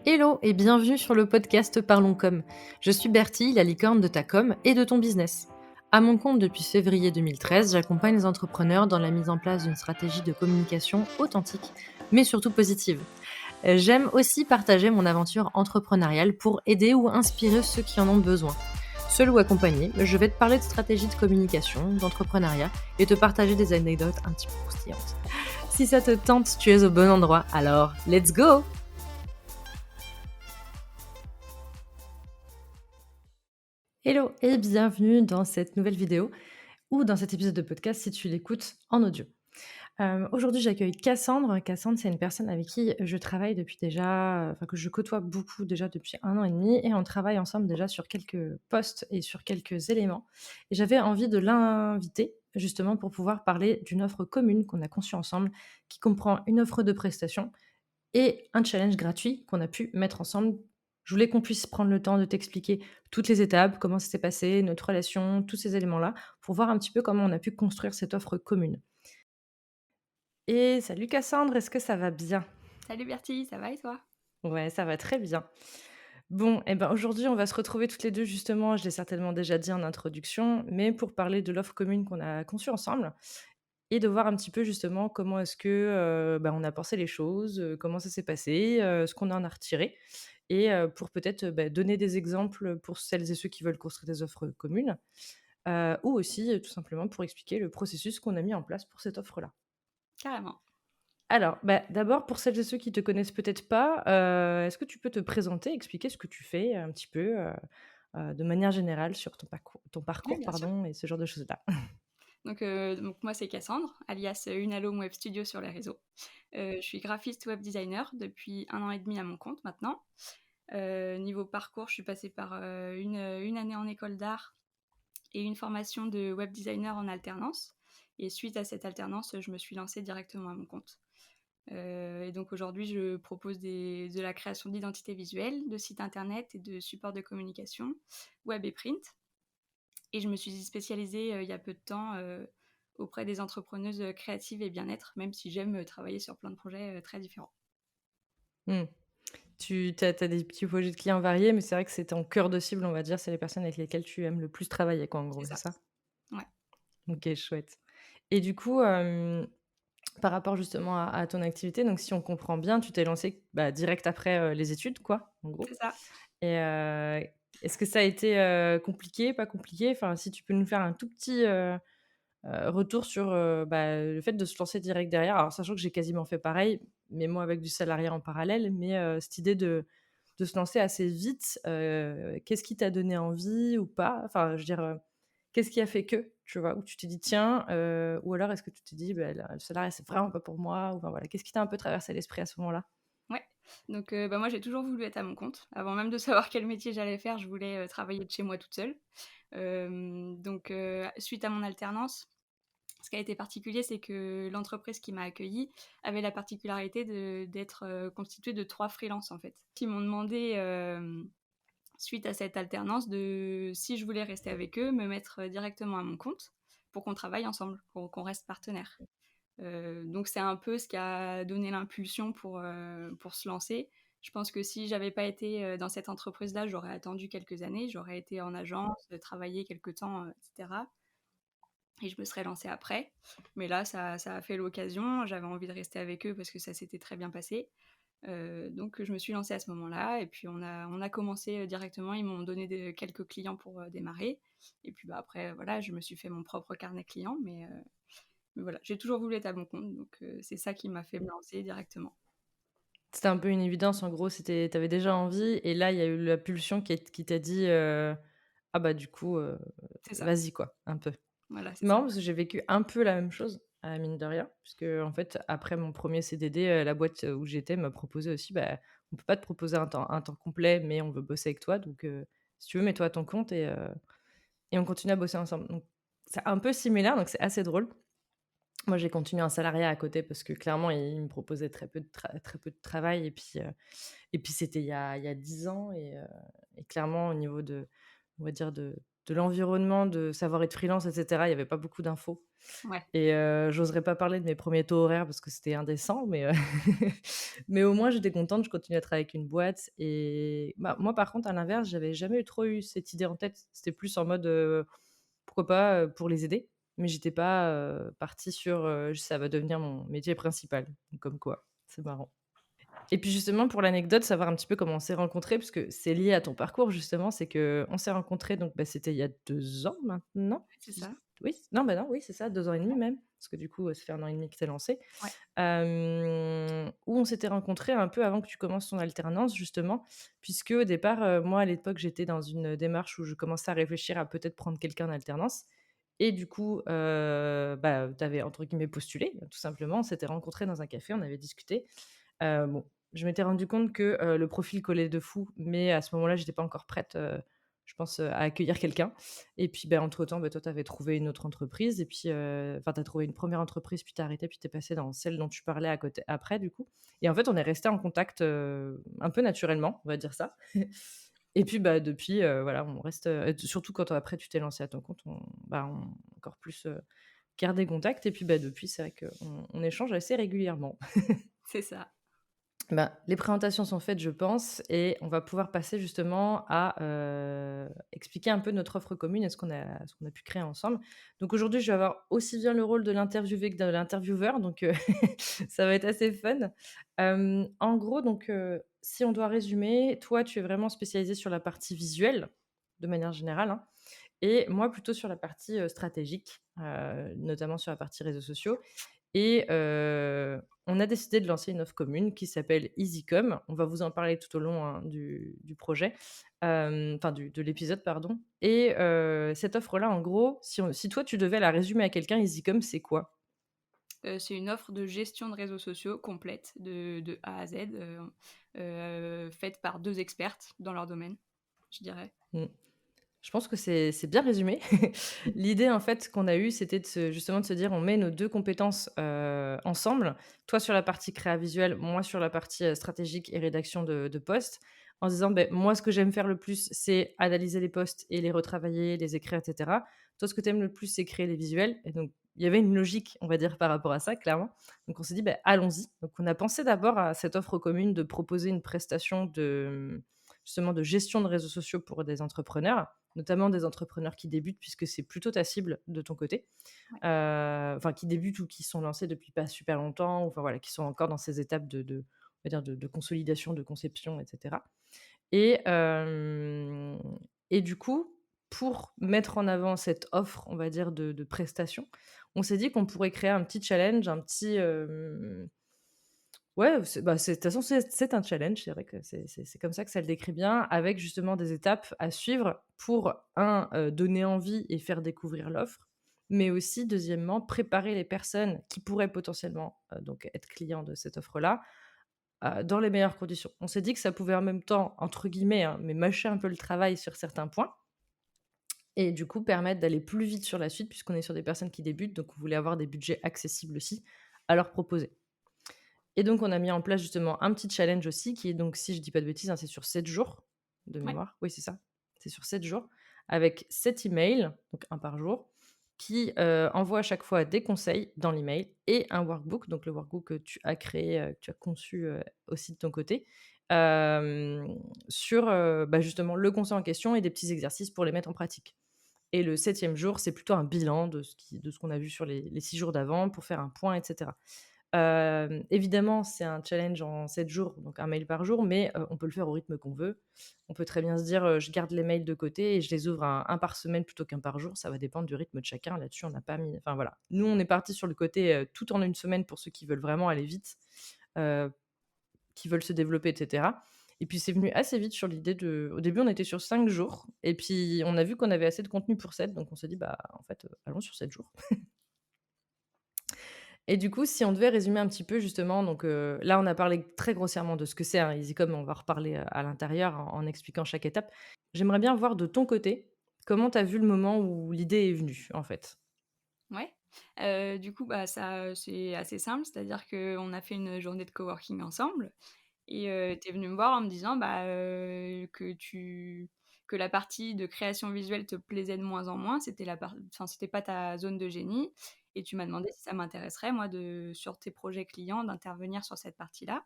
Hello et bienvenue sur le podcast Parlons Com. Je suis Bertie, la licorne de ta com et de ton business. À mon compte depuis février 2013, j'accompagne les entrepreneurs dans la mise en place d'une stratégie de communication authentique, mais surtout positive. J'aime aussi partager mon aventure entrepreneuriale pour aider ou inspirer ceux qui en ont besoin. Seul ou accompagné, je vais te parler de stratégie de communication, d'entrepreneuriat et te partager des anecdotes un petit peu croustillantes. Si ça te tente, tu es au bon endroit, alors let's go! Hello et bienvenue dans cette nouvelle vidéo ou dans cet épisode de podcast si tu l'écoutes en audio. Aujourd'hui, j'accueille Cassandre. Cassandre, c'est une personne avec qui je travaille depuis déjà, que je côtoie beaucoup déjà depuis 1 an et demi et on travaille ensemble déjà sur quelques posts et sur quelques éléments et j'avais envie de l'inviter justement pour pouvoir parler d'une offre commune qu'on a conçue ensemble qui comprend une offre de prestation et un challenge gratuit qu'on a pu mettre ensemble. Je voulais qu'on puisse prendre le temps de t'expliquer toutes les étapes, comment ça s'est passé, notre relation, tous ces éléments-là, pour voir un petit peu comment on a pu construire cette offre commune. Et salut Cassandre, est-ce que ça va bien? Salut Bertie, ça va et toi? Ouais, ça va très bien. Bon, et ben aujourd'hui, on va se retrouver toutes les 2 justement, je l'ai certainement déjà dit en introduction, mais pour parler de l'offre commune qu'on a conçue ensemble et de voir un petit peu justement comment est-ce que, on a pensé les choses, comment ça s'est passé, ce qu'on en a retiré et pour peut-être, donner des exemples pour celles et ceux qui veulent construire des offres communes, ou aussi, tout simplement pour expliquer le processus qu'on a mis en place pour cette offre-là. Carrément. Alors, d'abord pour celles et ceux qui te connaissent peut-être pas, est-ce que tu peux te présenter, expliquer ce que tu fais un petit peu, de manière générale sur ton Oui, parcours bien sûr. pardon et ce genre de choses-là? Donc moi c'est Cassandre, alias Unalome Web Studio sur les réseaux. Je suis graphiste web designer depuis 1 an et demi à mon compte maintenant. Niveau parcours, je suis passée par, une année en école d'art et une formation de web designer en alternance et suite à cette alternance, je me suis lancée directement à mon compte. Et donc aujourd'hui, je propose de la création d'identités visuelles, de sites internet et de supports de communication, web et print. Et je me suis spécialisée il y a peu de temps auprès des entrepreneuses créatives et bien-être, même si j'aime travailler sur plein de projets très différents. Mmh. Tu as des petits projets de clients variés, mais c'est vrai que c'est ton cœur de cible, on va dire, c'est les personnes avec lesquelles tu aimes le plus travailler quoi, en C'est gros, c'est ça. ça? Ouais. OK, chouette. Et du coup, par rapport justement à ton activité, donc si on comprend bien, tu t'es lancée, direct après, les études quoi, en C'est gros? ça. Et est-ce que ça a été, compliqué, pas compliqué? Enfin, si tu peux nous faire un tout petit, retour sur, le fait de se lancer direct derrière. Alors sachant que j'ai quasiment fait pareil, mais moi avec du salariat en parallèle, mais cette idée de se lancer assez vite, qu'est-ce qui t'a donné envie ou pas? Enfin, je veux dire, qu'est-ce qui a fait que, tu vois? Où tu t'es dit: «Tiens», ou alors est-ce que tu t'es dit: le salariat, c'est vraiment pas pour moi» ou enfin voilà, qu'est-ce qui t'a un peu traversé l'esprit à ce moment-là? Ouais. Donc moi, j'ai toujours voulu être à mon compte. Avant même de savoir quel métier j'allais faire, je voulais travailler de chez moi toute seule. Donc suite à mon alternance, ce qui a été particulier, c'est que l'entreprise qui m'a accueillie avait la particularité d'être constituée de 3 freelances, en fait. Qui m'ont demandé, suite à cette alternance, si je voulais rester avec eux, me mettre directement à mon compte pour qu'on travaille ensemble, qu'on reste partenaires. Donc c'est un peu ce qui a donné l'impulsion pour se lancer. Je pense que si j'avais pas été dans cette entreprise-là, j'aurais attendu quelques années, j'aurais été en agence, travaillé quelques temps, etc. Et je me serais lancée après. Mais là, ça a fait l'occasion. J'avais envie de rester avec eux parce que ça s'était très bien passé. Donc je me suis lancée à ce moment-là. Et puis on a commencé directement. Ils m'ont donné quelques clients pour démarrer. Et puis après, voilà, je me suis fait mon propre carnet client. Mais voilà, j'ai toujours voulu être à mon compte. Donc c'est ça qui m'a fait me lancer directement. C'était un peu une évidence, en gros, tu avais déjà envie et là, il y a eu la pulsion qui t'a dit, «Ah bah, du coup, C'est ça. vas-y quoi», un peu. Voilà, C'est c'est ça. marrant parce que j'ai vécu un peu la même chose, mine de rien, puisque en fait, après mon premier CDD, la boîte où j'étais m'a proposé aussi, «On peut pas te proposer un temps complet, mais on veut bosser avec toi, donc si tu veux, mets-toi à ton compte et on continue à bosser ensemble». Donc c'est un peu similaire, donc c'est assez drôle. Moi, j'ai continué un salariat à côté parce que clairement, ils me proposaient très peu de travail et puis c'était il y a 10 ans et clairement au niveau de on va dire de de l'environnement, de savoir être freelance et cetera, il y avait pas beaucoup d'infos Ouais, et j'oserais pas parler de mes premiers taux horaires parce que c'était indécent, mais mais au moins j'étais contente, je continuais à travailler avec une boîte et bah, moi par contre à l'inverse, j'avais jamais trop eu cette idée en tête. C'était plus en mode, pourquoi pas, pour les aider, mais j'étais pas, partie sur, ça va devenir mon métier principal, donc comme quoi, c'est marrant. Et puis justement pour l'anecdote, savoir un petit peu comment on s'est rencontrés, parce que c'est lié à ton parcours justement, c'est qu'on s'est rencontrés donc bah, c'était il y a 2 ans maintenant? c'est Si ça. oui, non, bah, non, oui, c'est ça, 2 ans et demi Ouais, même, parce que du coup, ça fait 1 an et demi que tu es lancé. ouais. Où on s'était rencontrés un peu avant que tu commences ton alternance justement, puisque au départ, moi à l'époque, j'étais dans une démarche où je commençais à réfléchir à peut-être prendre quelqu'un en alternance et du coup, bah, tu avais entre guillemets «postulé», tout simplement. On s'était rencontrés dans un café, on avait discuté. Bon, je m'étais rendu compte que, le profil collait de fou, mais à ce moment-là, j'étais pas encore prête, je pense, à accueillir quelqu'un et puis, bah, entre-temps, bah, toi, tu avais trouvé une autre entreprise et puis, enfin, tu as trouvé une première entreprise, puis tu as arrêté, puis tu es passée dans celle dont tu parlais à côté après, du coup et en fait, on est restés en contact, un peu naturellement, on va dire ça et puis, bah, depuis, voilà, on reste, surtout quand après tu t'es lancée à ton compte, on a encore plus, gardé contact et puis, bah, depuis, c'est vrai qu'on échange assez régulièrement. C'est ça. Bah, les présentations sont faites, je pense et on va pouvoir passer justement à, expliquer un peu notre offre commune et ce qu'on a pu créer ensemble. Donc aujourd'hui, je vais avoir aussi bien le rôle de l'interviewé que de l'intervieweur, donc ça va être assez fun. En gros, donc si on doit résumer, toi, tu es vraiment spécialisée sur la partie visuelle, de manière générale, hein, et moi plutôt sur la partie, stratégique, notamment sur la partie réseaux sociaux et on a décidé de lancer une offre commune qui s'appelle EasyCom. On va vous en parler tout au long, hein, du projet, enfin de l'épisode, pardon et cette offre-là, en gros, si toi, tu devais la résumer à quelqu'un, EasyCom, c'est quoi? C'est une offre de gestion de réseaux sociaux complète de A à Z, faite par 2 expertes dans leur domaine, je dirais. Mmh. Je pense que c'est bien résumé. L'idée, en fait, qu'on a eue, c'était justement de se dire: «On met nos 2 compétences, ensemble». Toi sur la partie créa visuelle, moi sur la partie, stratégique et rédaction de posts. En se disant: «Beh, moi, ce que j'aime faire le plus, c'est analyser les posts et les retravailler, les écrire et cetera. Toi, ce que tu aimes le plus, c'est créer les visuels» et donc il y avait une logique, on va dire, par rapport à ça, clairement. Donc on s'est dit: «Beh, allons-y». Donc on a pensé d'abord à cette offre commune de proposer une prestation justement de gestion de réseaux sociaux pour des entrepreneurs, notamment des entrepreneurs qui débutent puisque c'est plutôt ta cible de ton côté. Ouais. Enfin qui débutent ou qui sont lancés depuis pas super longtemps ou enfin voilà, qui sont encore dans ces étapes on va dire de consolidation, de conception et cetera et et du coup, pour mettre en avant cette offre, on va dire de prestations, on s'est dit qu'on pourrait créer un petit challenge, un petit, ouais, c'est de toute façon, c'est un challenge, c'est vrai que c'est comme ça que ça le décrit bien, avec justement des étapes à suivre pour donner envie et faire découvrir l'offre, mais aussi deuxièmement, préparer les personnes qui pourraient potentiellement, donc être clients de cette offre-là, dans les meilleures conditions. On s'est dit que ça pouvait en même temps, entre guillemets, hein, mais «mâcher un peu le travail» sur certains points et du coup permettre d'aller plus vite sur la suite puisqu'on est sur des personnes qui débutent, donc on voulait avoir des budgets accessibles aussi à leur proposer. Et donc, on a mis en place justement un petit challenge aussi qui est donc, si je dis pas de bêtises, hein, c'est sur 7 jours de Ouais. mémoire. Oui, c'est ça. C'est sur 7 jours avec 7 emails, donc un par jour, qui, envoient à chaque fois des conseils dans l'email et un workbook, donc le workbook que tu as créé, que tu as conçu, aussi de ton côté, sur, bah, justement le conseil en question et des petits exercices pour les mettre en pratique. Et le 7e jour, c'est plutôt un bilan de ce qu'on a vu sur les 6 jours d'avant pour faire un point et cetera. Évidemment, c'est un challenge en 7 jours, donc un mail par jour, mais on peut le faire au rythme qu'on veut. On peut très bien se dire, «Je garde les mails de côté et je les ouvre un par semaine plutôt qu'un par jour». Ça va dépendre du rythme de chacun. Là-dessus, on n'a pas mis enfin voilà. Nous, on est parti sur le côté, tout en une semaine pour ceux qui veulent vraiment aller vite, heu, qui veulent se développer et cetera et puis c'est venu assez vite sur l'idée au début, on était sur 5 jours et puis on a vu qu'on avait assez de contenu pour 7, donc on s'est dit: «Bah, en fait, allons sur 7 jours». Et du coup, si on devait résumer un petit peu justement, donc là, on a parlé très grossièrement de ce que c'est un EasyCom, on va reparler, à l'intérieur en expliquant chaque étape. J'aimerais bien voir de ton côté, comment tu as vu le moment où l'idée est venue, en fait? Ouais. Du coup, bah, ça, c'est assez simple, c'est-à-dire qu'on a fait une journée de coworking ensemble et tu es venu me voir en me disant, bah, que que la partie de création visuelle te plaisait de moins en moins, c'était pas ta zone de génie et tu m'as demandé si ça m'intéresserait moi sur tes projets clients d'intervenir sur cette partie-là.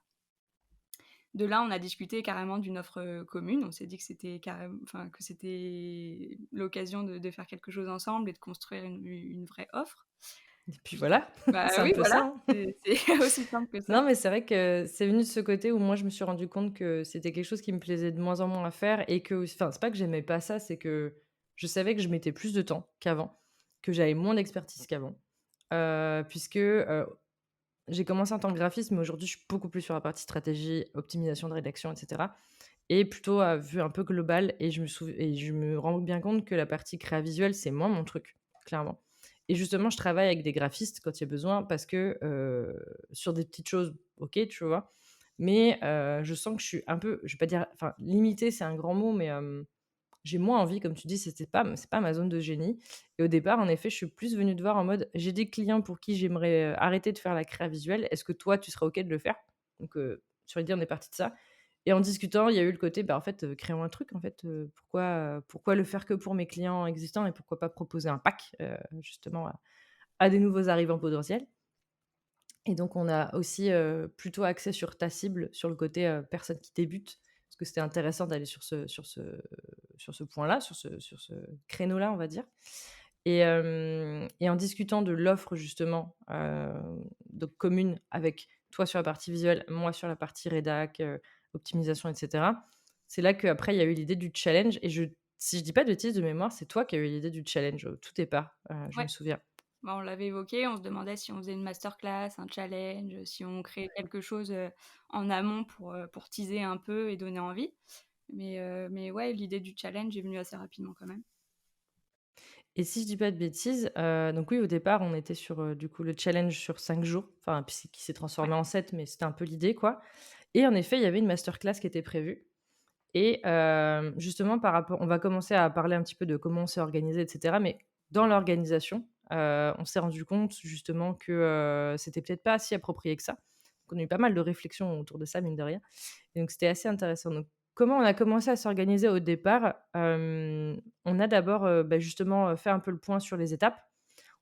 De là, on a discuté carrément d'une offre, commune. On s'est dit que c'était l'occasion de faire quelque chose ensemble et de construire une vraie offre. Et puis voilà, Bah, c'est un oui, peu voilà, ça, hein. c'est aussi simple que ça. Non, mais c'est vrai que c'est venu de ce côté où moi je me suis rendu compte que c'était quelque chose qui me plaisait de moins en moins à faire et que enfin, c'est pas que j'aimais pas ça, c'est que je savais que je mettais plus de temps qu'avant, que j'avais moins d'expertise qu'avant. Puisque, j'ai commencé en tant que graphiste, mais aujourd'hui je suis beaucoup plus sur la partie stratégie, optimisation de rédaction et cetera et plutôt à vue un peu globale et je me rends bien compte que la partie créa visuelle, c'est moins mon truc, clairement. Et justement, je travaille avec des graphistes quand il y a besoin parce que, sur des petites choses, OK, tu vois? Mais, je sens que je suis un peu, je vais pas dire enfin, limitée, c'est un grand mot, mais, j'ai moins envie, comme tu dis, c'est pas ma zone de génie et au départ, en effet, je suis plus venue te voir en mode: «J'ai des clients pour qui j'aimerais, arrêter de faire la créa visuelle. Est-ce que toi, tu serais OK de le faire?» Donc, sur l'idée, on est parti de ça et en discutant, il y a eu le côté, bah, en fait, créons un truc, en fait, pourquoi le faire que pour mes clients existants et pourquoi pas proposer un pack, justement à des nouveaux arrivants potentiels et donc on a aussi, plutôt axé sur ta cible, sur le côté, personne qui débute, parce que c'était intéressant d'aller sur ce point-là, sur ce créneau-là, on va dire et en discutant de l'offre justement, donc commune avec toi sur la partie visuelle, moi sur la partie rédac, optimisation et cetera. C'est là qu'après il y a eu l'idée du challenge et si je dis pas de bêtises de mémoire, c'est toi qui as eu l'idée du challenge au tout départ, je me Ouais, souviens. bah, on l'avait évoqué, on se demandait si on faisait une masterclass, un challenge, si on créait quelque chose, en amont pour teaser un peu et donner envie. Mais ouais, l'idée du challenge est venue assez rapidement quand même. Et si je dis pas de bêtises, donc oui, au départ, on était sur, du coup, le challenge sur 5 jours, enfin, puis c'est qui s'est Ouais, transformé en 7, mais c'était un peu l'idée, quoi. Et en effet, il y avait une masterclass qui était prévue et justement, par rapport on va commencer à parler un petit peu de comment on s'est organisé et cetera, mais dans l'organisation, on s'est rendu compte justement que, c'était peut-être pas si approprié que ça. Donc on a eu pas mal de réflexions autour de ça, mine de rien et donc c'était assez intéressant. Donc comment on a commencé à s'organiser au départ? On a d'abord, bah, justement, fait un peu le point sur les étapes.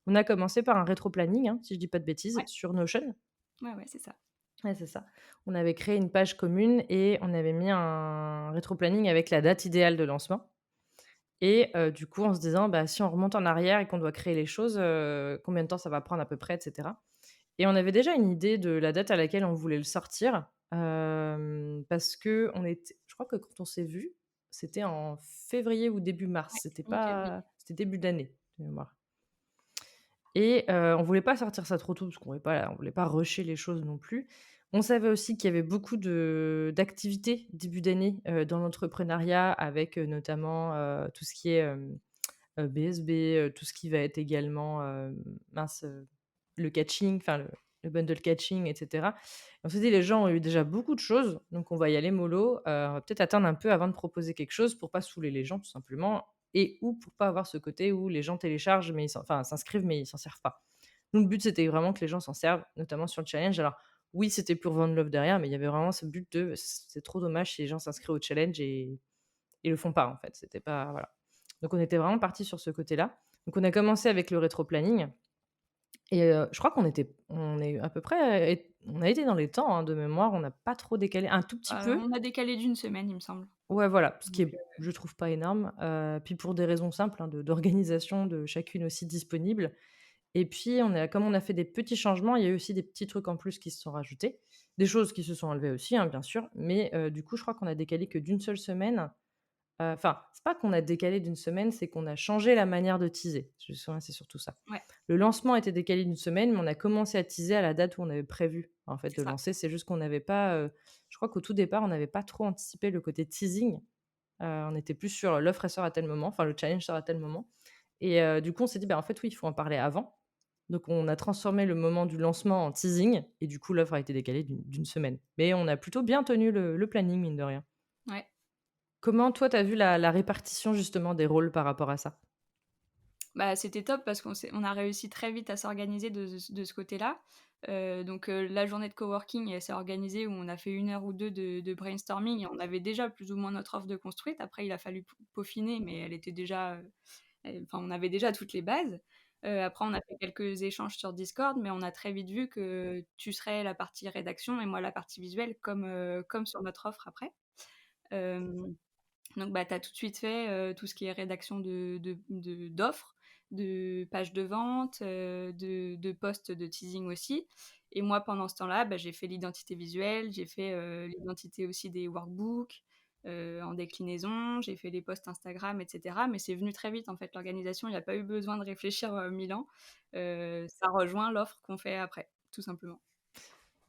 On a commencé par un rétro-planning, hein, si je dis pas de bêtises, ouais, sur Notion. ouais, ouais, c'est ça. Ouais, c'est ça. On avait créé une page commune et on avait mis un rétro-planning avec la date idéale de lancement et du coup, en se disant: «Bah, si on remonte en arrière et qu'on doit créer les choses, combien de temps ça va prendre à peu près?» et cetera et on avait déjà une idée de la date à laquelle on voulait le sortir, parce qu'on était je crois que quand on s'est vu, c'était en février ou début mars. Ouais, C'était nickel, oui. pas c'était début d'année de mémoire et on voulait pas sortir ça trop tôt parce qu'on voulait pas rusher les choses non plus. On savait aussi qu'il y avait beaucoup d'activités début d'année, dans l'entrepreneuriat avec, notamment, tout ce qui est, BSB, tout ce qui va être également, le catching, enfin le bundle catching et cetera. On s'est dit: «Les gens ont eu déjà beaucoup de choses, donc on va y aller mollo, on va peut-être attendre un peu avant de proposer quelque chose pour pas saouler les gens tout simplement et ou pour pas avoir ce côté où les gens téléchargent mais s'inscrivent mais ils s'en servent pas». Donc le but, c'était vraiment que les gens s'en servent, notamment sur le challenge. Alors oui, c'était pour vendre l'offre derrière, mais il y avait vraiment ce but de: «C'est trop dommage si les gens s'inscrivent au challenge et ils le font pas, en fait». C'était pas voilà. Donc on était vraiment partis sur ce côté-là. Donc on a commencé avec le rétro-planning et je crois on est à peu près, on a été dans les temps, hein, de mémoire, on n'a pas trop décalé. Un tout petit peu, On a décalé d'une semaine, il me semble. ouais, voilà, ce qui Donc est, je trouve, pas énorme, puis pour des raisons simples, hein, d'organisation de chacune aussi disponible et puis comme on a fait des petits changements, il y a eu aussi des petits trucs en plus qui se sont rajoutés. Des choses qui se sont enlevées aussi, hein, bien sûr, mais du coup, je crois qu'on a décalé que d'une seule semaine. Enfin, c'est pas qu'on a décalé d'une semaine, c'est qu'on a changé la manière de teaser. C'est surtout ça. ouais, Le lancement était décalé d'une semaine, mais on a commencé à teaser à la date où on avait prévu, en fait, c'est de ça. lancer. C'est juste qu'on n'avait pas, je crois qu'au tout départ, on n'avait pas trop anticipé le côté teasing. On était plus sur, l'offre elle sort à tel moment, enfin le challenge sort à tel moment et du coup, on s'est dit: «Bah, en fait, oui, il faut en parler avant». Donc on a transformé le moment du lancement en teasing et du coup, l'offre a été décalée d'une semaine. Mais on a plutôt bien tenu le planning, mine de rien. Ouais. Comment toi, tu as vu la répartition justement des rôles par rapport à ça? Bah, c'était top parce qu'on a réussi très vite à s'organiser de ce côté-là. La journée de coworking, elle s'est organisée où on a fait 1 heure ou 2 de brainstorming et on avait déjà plus ou moins notre offre de construite. Après, il a fallu peaufiner, mais elle était déjà, enfin, on avait déjà toutes les bases. Après, on a fait quelques échanges sur Discord, mais on a très vite vu que tu serais la partie rédaction et moi la partie visuelle comme sur notre offre après. Hem bah, tu as tout de suite fait, tout ce qui est rédaction d'offres, de pages de vente, de posts de teasing aussi et moi pendant ce temps-là, bah, j'ai fait l'identité visuelle, j'ai fait, l'identité aussi des workbooks, en déclinaison, j'ai fait les posts Instagram et cetera. Mais c'est venu très vite en fait l'organisation, il y a pas eu besoin de réfléchir, 1000 ans. Ça rejoint l'offre qu'on fait après, tout simplement.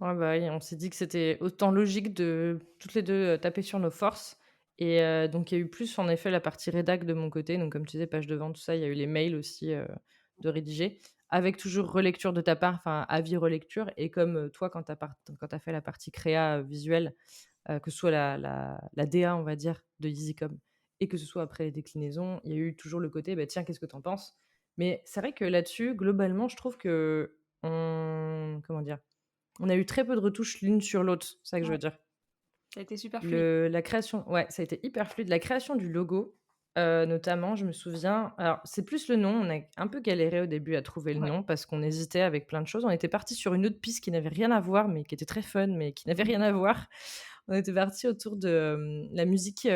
Ouais, bah, oui, on s'est dit que c'était autant logique de toutes les 2 taper sur nos forces et donc il y a eu plus en effet la partie rédac de mon côté, donc comme tu disais, page de vente, tout ça, il y a eu les mails aussi, de rédiger, avec toujours relecture de ta part, enfin avis relecture et comme, toi quand tu as fait la partie créa, visuelle, que ce soit la DA, on va dire, de EasyCom et que ce soit après les déclinaisons, il y a eu toujours le côté: «Bah, tiens, qu'est-ce que tu en penses?» Mais c'est vrai que là-dessus, globalement, je trouve qu'on comment dire? On a eu très peu de retouches l'une sur l'autre, c'est ça que je Ouais, veux dire. ça a été super fluide. La création ouais, ça a été hyper fluide. La création du logo, notamment, je me souviens alors c'est plus le nom, on a un peu galéré au début à trouver le Ouais. nom parce qu'on hésitait avec plein de choses. On était partis sur une autre piste qui n'avait rien à voir, mais qui était très fun, mais qui n'avait rien à voir. On était partis autour de, la musique,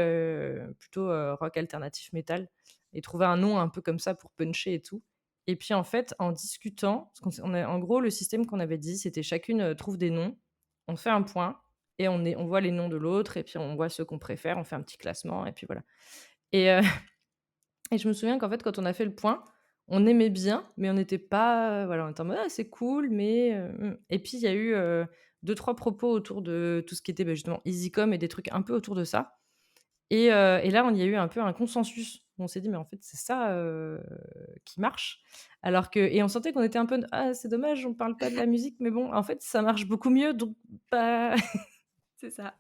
plutôt, rock alternatif métal et trouver un nom un peu comme ça pour puncher et tout et puis en fait, en discutant, parce qu'on a en gros, le système qu'on avait dit, c'était chacune, trouve des noms, on fait un point et on voit les noms de l'autre et puis on voit ceux qu'on préfère, on fait un petit classement et puis voilà et et je me souviens qu'en fait, quand on a fait le point, on aimait bien, mais on n'était pas, voilà, on était en mode: «Ah, c'est cool, mais et puis il y a eu, 2-3 propos autour de tout ce qui était, bah, justement Easycom et des trucs un peu autour de ça et là, on y a eu un peu un consensus. On s'est dit: «Mais en fait, c'est ça, qui marche». Alors que et on sentait qu'on était un peu: «Ah, c'est dommage, on parle pas de la musique, mais bon, en fait, ça marche beaucoup mieux, donc pas». C'est ça.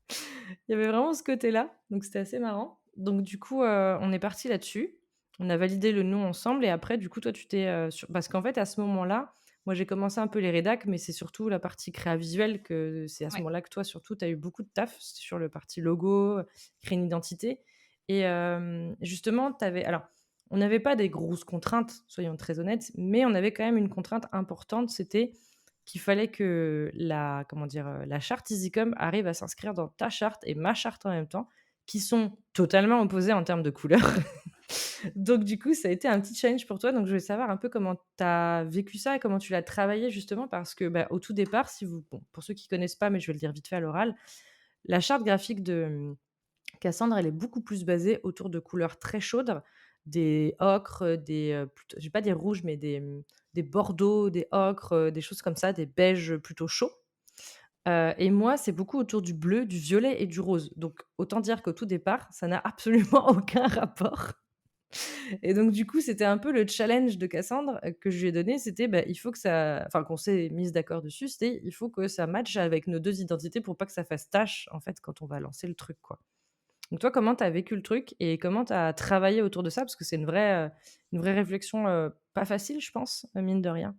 Il y avait vraiment ce côté-là, donc c'était assez marrant. Donc du coup, on est parti là-dessus. On a validé le nom ensemble et après du coup, toi, tu t'es, sur parce qu'en fait, à ce moment-là, moi, j'ai commencé un peu les rédacs, mais c'est surtout la partie créa visuelle que c'est à ce Ouais. moment-là que toi, surtout, tu as eu beaucoup de taf. C'était sur le partie logo, créer une identité et justement, tu avais alors, on n'avait pas des grosses contraintes, soyons très honnêtes, mais on avait quand même une contrainte importante, c'était qu'il fallait que la comment dire? La charte EasyCom arrive à s'inscrire dans ta charte et ma charte en même temps, qui sont totalement opposées en termes de couleurs. Donc du coup, ça a été un petit challenge pour toi, donc je voulais savoir un peu comment tu as vécu ça et comment tu l'as travaillé justement parce que, bah, au tout départ, si vous bon, pour ceux qui connaissent pas, mais je vais le dire vite fait à l'oral, la charte graphique de, Cassandre, elle est beaucoup plus basée autour de couleurs très chaudes, des ocres, des, plutôt je vais pas dire rouges, mais des bordeaux, des ocres, des choses comme ça, des beiges plutôt chauds. Et moi, c'est beaucoup autour du bleu, du violet et du rose. Donc autant dire qu'au tout départ, ça n'a absolument aucun rapport. Et donc du coup, c'était un peu le challenge de Cassandre, que je lui ai donné, c'était, bah, il faut que ça enfin qu'on s'est mises d'accord dessus, c'était il faut que ça matche avec nos 2 identités pour pas que ça fasse tâche, en fait, quand on va lancer le truc, quoi. Donc toi, comment tu as vécu le truc et comment tu as travaillé autour de ça? Parce que c'est une vraie réflexion, pas facile, je pense, mine de rien.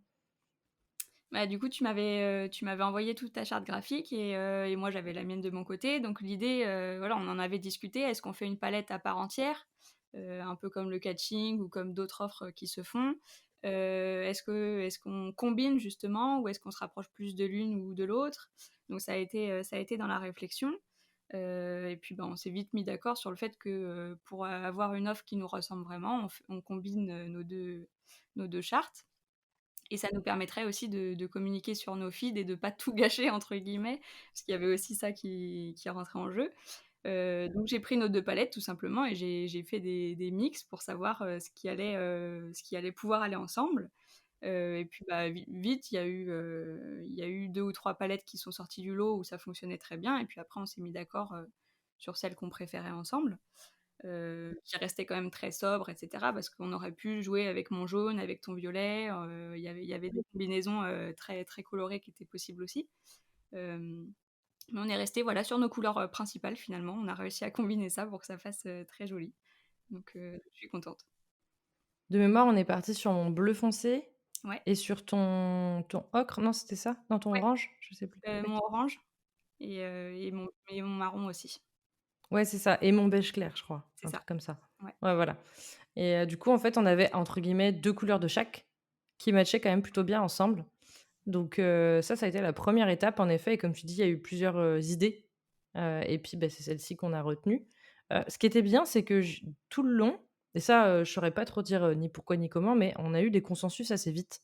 Bah, du coup, tu m'avais envoyé toute ta charte graphique et moi j'avais la mienne de mon côté. Donc l'idée, voilà, on en avait discuté. Est-ce qu'on fait une palette à part entière? Un peu comme le catching ou comme d'autres offres qui se font? Est-ce qu'on combine justement ou est-ce qu'on se rapproche plus de l'une ou de l'autre? Donc ça a été dans la réflexion. Et puis, bah, on s'est vite mis d'accord sur le fait que, pour avoir une offre qui nous ressemble vraiment, on combine, nos deux chartes. Et ça nous permettrait aussi de communiquer sur nos feeds et de pas «tout gâcher» entre guillemets, parce qu'il y avait aussi ça qui rentrait en jeu. Donc j'ai pris nos 2 palettes tout simplement et j'ai fait des mix pour savoir, ce qui allait pouvoir aller ensemble. Et puis, bah, vite, il y a eu 2 ou 3 palettes qui sont sorties du lot où ça fonctionnait très bien et puis après on s'est mis d'accord, sur celles qu'on préférait ensemble. Qui restait quand même très sobre et cetera, parce qu'on aurait pu jouer avec mon jaune, avec ton violet, il y avait des combinaisons, très, très colorées qui étaient possibles aussi. Hem, mais on est resté voilà, sur nos couleurs, principales finalement. On a réussi à combiner ça pour que ça fasse, très joli. Donc je suis contente. De mémoire, on est parti sur mon bleu foncé Ouais, et sur ton ocre. Non, c'était ça? Non, ton ouais, orange? Je sais plus. mon Oui. orange et mon marron aussi. Ouais, c'est ça et mon beige clair, je crois, C'est un ça, truc comme ça. ouais. Ouais, voilà et du coup, en fait, on avait entre guillemets 2 couleurs de chaque qui matchaient quand même plutôt bien ensemble. Donc ça a été la première étape en effet et comme tu dis, il y a eu plusieurs, idées, et puis, bah, c'est celle-ci qu'on a retenue. Ce qui était bien, c'est que tout le long et ça, je saurais pas trop dire, ni pourquoi ni comment, mais on a eu des consensus assez vite.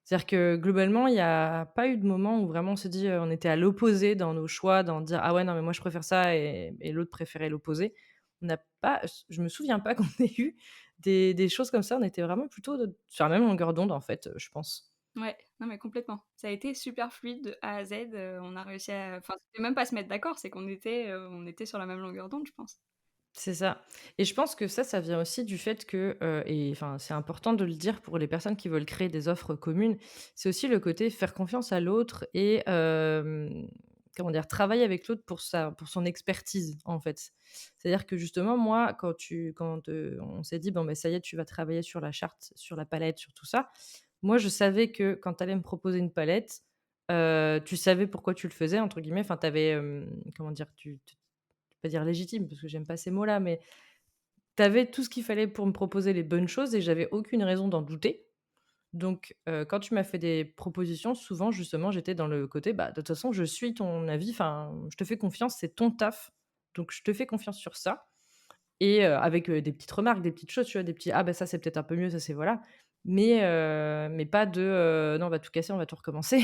C'est-à-dire que globalement, il y a pas eu de moment où vraiment on s'est dit, on était à l'opposé dans nos choix, dans dire: «Ah ouais, non mais moi je préfère ça» et l'autre préférait l'opposé. On n'a pas je me souviens pas qu'on ait eu des choses comme ça. On était vraiment plutôt sur la même longueur d'onde en fait, je pense. Ouais, non mais complètement. Ça a été super fluide de A à Z, on a réussi à enfin, c'était même pas se mettre d'accord, c'est qu'on était sur la même longueur d'onde, je pense. C'est ça et je pense que ça vient aussi du fait que, et enfin, c'est important de le dire pour les personnes qui veulent créer des offres communes, c'est aussi le côté faire confiance à l'autre et comment dire? Travailler avec l'autre pour son expertise, en fait. C'est-à-dire que justement, moi, on s'est dit: «Bon, ben ça y est, tu vas travailler sur la charte, sur la palette, sur tout ça». Moi, je savais que quand tu allais me proposer une palette, tu savais pourquoi tu le faisais, entre guillemets. Enfin, tu avais, comment dire? Je vais pas dire légitime parce que j'aime pas ces mots-là, mais tu avais tout ce qu'il fallait pour me proposer les bonnes choses et j'avais aucune raison d'en douter. Donc quand tu m'as fait des propositions, souvent justement, j'étais dans le côté, bah, de toute façon, je suis ton avis, enfin, je te fais confiance, c'est ton taf, donc je te fais confiance sur ça et avec, des petites remarques, des petites choses, tu vois? Des petits: «Ah bah, ça, c'est peut-être un peu mieux, ça, c'est voilà». Mais pas de, «Non, on va tout casser, on va tout recommencer»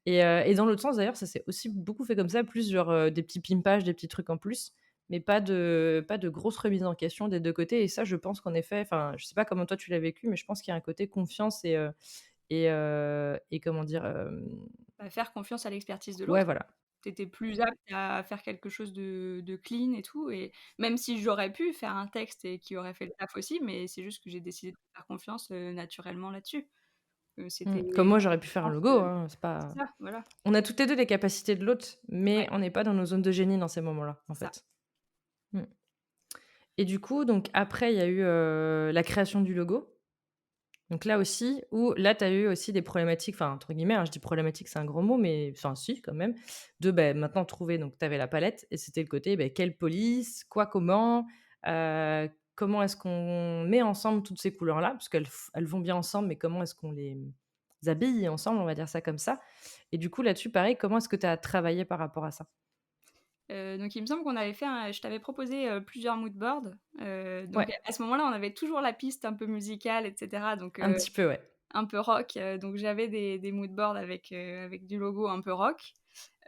et dans l'autre sens d'ailleurs, ça s'est aussi beaucoup fait comme ça, plus genre, des petits pimpages, des petits trucs en plus, mais pas de grosses remises en question des 2 côtés et ça, je pense qu'en effet enfin, je sais pas comment toi tu l'as vécu, mais je pense qu'il y a un côté confiance et comment dire? Bah, faire confiance à l'expertise de Ouais, l'autre. voilà. Tu étais plus apte à faire quelque chose de clean et tout et même si j'aurais pu faire un texte et qui aurait fait le taf aussi, mais c'est juste que j'ai décidé de faire confiance, naturellement là-dessus. C'était Comme moi, ma j'aurais pu faire un compétence, logo, hein, c'est c'est pas ça, voilà. on a toutes les 2 les capacités de l'autre, mais Ouais, on n'est pas dans nos zones de génie dans ces moments-là, en c'est ça. fait. Mmh et du coup, donc après, il y a eu, la création du logo. Donc là aussi, où là, tu as eu aussi des problématiques, enfin, entre guillemets, hein, je dis problématique, c'est un gros mot, mais enfin, si, quand même, de maintenant trouver, donc tu avais la palette et c'était le côté, quelle police, quoi, comment est-ce qu'on met ensemble toutes ces couleurs-là? Parce elles vont bien ensemble, mais comment est-ce qu'on les habille ensemble, on va dire ça comme ça. Et du coup, là-dessus, pareil, comment est-ce que tu as travaillé par rapport à ça? Donc il me semble qu'on avait fait un je t'avais proposé, plusieurs mood boards, donc Ouais, à ce moment-là, on avait toujours la piste un peu musicale et cetera, donc un petit peu, ouais. un peu rock, donc j'avais des mood boards avec du logo un peu rock.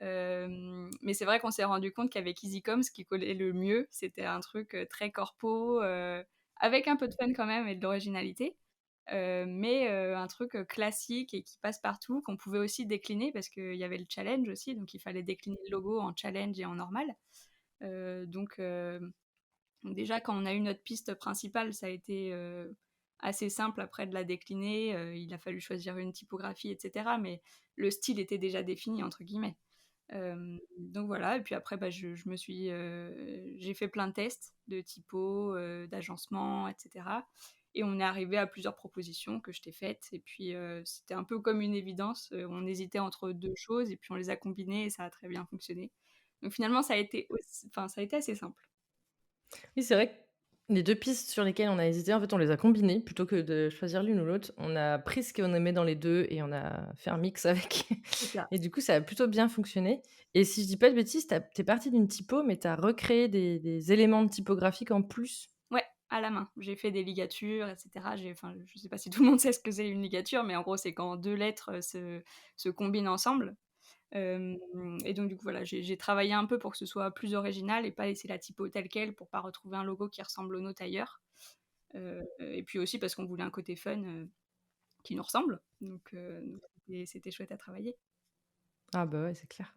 Mais c'est vrai qu'on s'est rendu compte qu'avec EasyCom, ce qui collait le mieux, c'était un truc, très corpo, avec un peu de fun quand même et de l'originalité, mais un truc, classique et qui passe partout, qu'on pouvait aussi décliner parce qu'il y avait le challenge aussi, donc il fallait décliner le logo en challenge et en normal. Donc déjà quand on a eu notre piste principale, ça a été, assez simple après de la décliner, il a fallu choisir une typographie et cetera, mais le style était déjà «défini» entre guillemets. Donc voilà et puis après, bah, j'ai fait plein de tests de typo, d'agencement et cetera et on est arrivé à plusieurs propositions que je t'ai faites et puis, c'était un peu comme une évidence, on hésitait entre 2 choses et puis on les a combinées et ça a très bien fonctionné. Donc finalement ça a été assez simple. Oui, c'est vrai que les 2 pistes sur lesquelles on a hésité, en fait, on les a combinées plutôt que de choisir l'une ou l'autre. On a pris ce qu'on aimait dans les 2 et on a fait un mix avec C'est ça. et du coup, ça a plutôt bien fonctionné et si je dis pas de bêtises, tu es partie d'une typo, mais tu as recréé des éléments de typographiques en plus? Ouais, à la main. J'ai fait des ligatures et cetera. Enfin, je sais pas si tout le monde sait ce que c'est une ligature, mais en gros, c'est quand 2 lettres, se combinent ensemble. Hem et donc du coup, voilà, j'ai travaillé un peu pour que ce soit plus original et pas laisser la typo telle quelle pour pas retrouver un logo qui ressemble au nôtre ailleurs. Et puis aussi parce qu'on voulait un côté fun, qui nous ressemble. Donc c'était chouette à travailler. Ah bah, ouais, c'est clair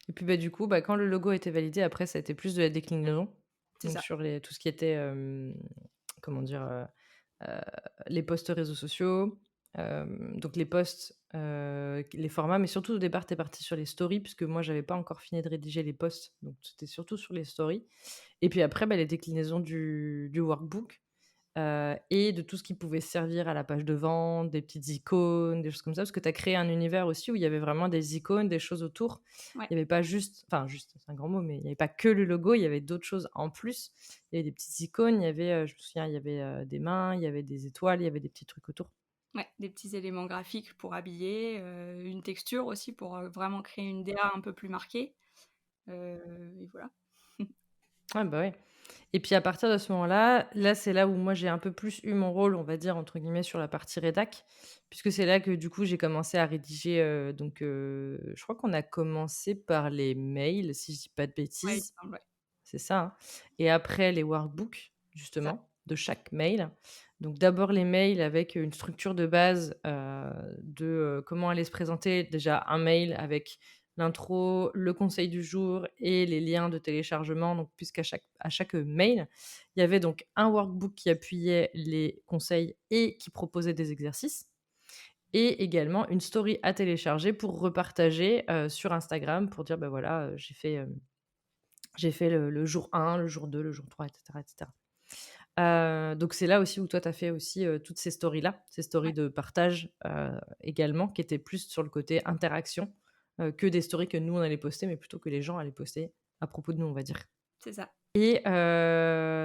et puis, du coup, quand le logo a été validé, après, ça a été plus de la déclinaison, C'est donc ça. sur tout ce qui était, comment dire? Heu, les posts réseaux sociaux, donc les posts, les formats, mais surtout au départ, tu es parti sur les stories puisque moi, j'avais pas encore fini de rédiger les posts, donc c'était surtout sur les stories et puis après, les déclinaisons du workbook. et de tout ce qui pouvait servir à la page de vente, des petites icônes, des choses comme ça. Parce que tu as créé un univers aussi où il y avait vraiment des icônes, des choses autour. Ouais, Il y avait pas juste enfin juste, c'est un grand mot, mais il y avait pas que le logo, il y avait d'autres choses en plus. Il y avait des petites icônes, il y avait, je me souviens, il y avait, des mains, il y avait des étoiles, il y avait des petits trucs autour. ouais, des petits éléments graphiques pour habiller, une texture aussi pour, vraiment créer une DA un peu plus marquée, et voilà. Ouais, bah, ouais. Et puis à partir de ce moment-là, là, c'est là où moi j'ai un peu plus eu mon rôle, on va dire, entre guillemets, sur la partie rédac, puisque c'est là que du coup j'ai commencé à rédiger, je crois qu'on a commencé par les mails, si je dis pas de Ouais, il me bêtises, semble, ouais, c'est ça, hein? Et après les workbooks, c'est ça. justement, de chaque mail. Donc d'abord les mails avec une structure de base, comment allait se présenter déjà un mail avec l'intro, le conseil du jour et les liens de téléchargement. Donc puisqu'à chaque mail, il y avait donc un workbook qui appuyait les conseils et qui proposait des exercices et également une story à télécharger pour repartager, sur Instagram pour dire: «Bah, voilà, j'ai fait le jour 1, le jour 2, le jour 3, et cetera. Donc c'est là aussi où toi tu as fait aussi, toutes ces stories-là, ces stories Ouais, de partage, également, qui étaient plus sur le côté interaction, que des stories que nous on allait poster, mais plutôt que les gens allaient poster à propos de nous, on va dire. c'est ça. Et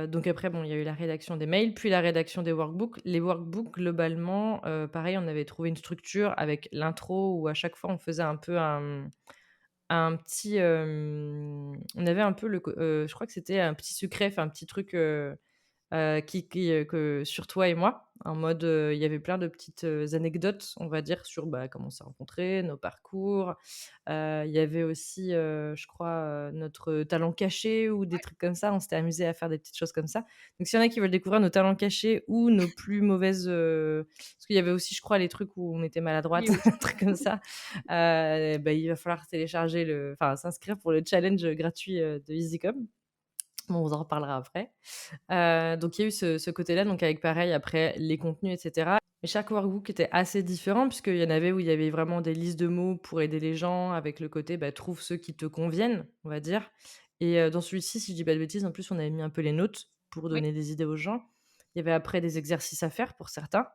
donc après bon, il y a eu la rédaction des mails, puis la rédaction des workbooks. Les workbooks globalement, pareil, on avait trouvé une structure avec l'intro où à chaque fois on faisait un peu un petit, on avait un peu je crois que c'était un petit secret, enfin un petit truc, que sur toi et moi, en mode, il y avait plein de petites, anecdotes, on va dire, sur, bah, comment on s'est rencontrés, nos parcours. Il y avait aussi, je crois, notre talent caché ou des Ouais, trucs comme ça. On s'était amusé à faire des petites choses comme ça. Donc s'il y en a qui veulent découvrir nos talents cachés ou nos plus mauvaises, parce qu'il y avait aussi, je crois, les trucs où on était maladroite, oui un aussi. truc comme ça. Bah, il va falloir télécharger s'inscrire pour le challenge, gratuit, de EasyCom. Bon, on en reparlera après. Donc il y a eu ce côté-là, donc avec pareil après les contenus et cetera. Mais chaque workbook était assez différent puisqu'il y en avait où il y avait vraiment des listes de mots pour aider les gens avec le côté, bah, trouve ceux qui te conviennent, on va dire. Et dans celui-ci, si je dis pas de bêtises, en plus, on avait mis un peu les notes pour Oui, donner des idées aux gens. Il y avait après des exercices à faire pour certains,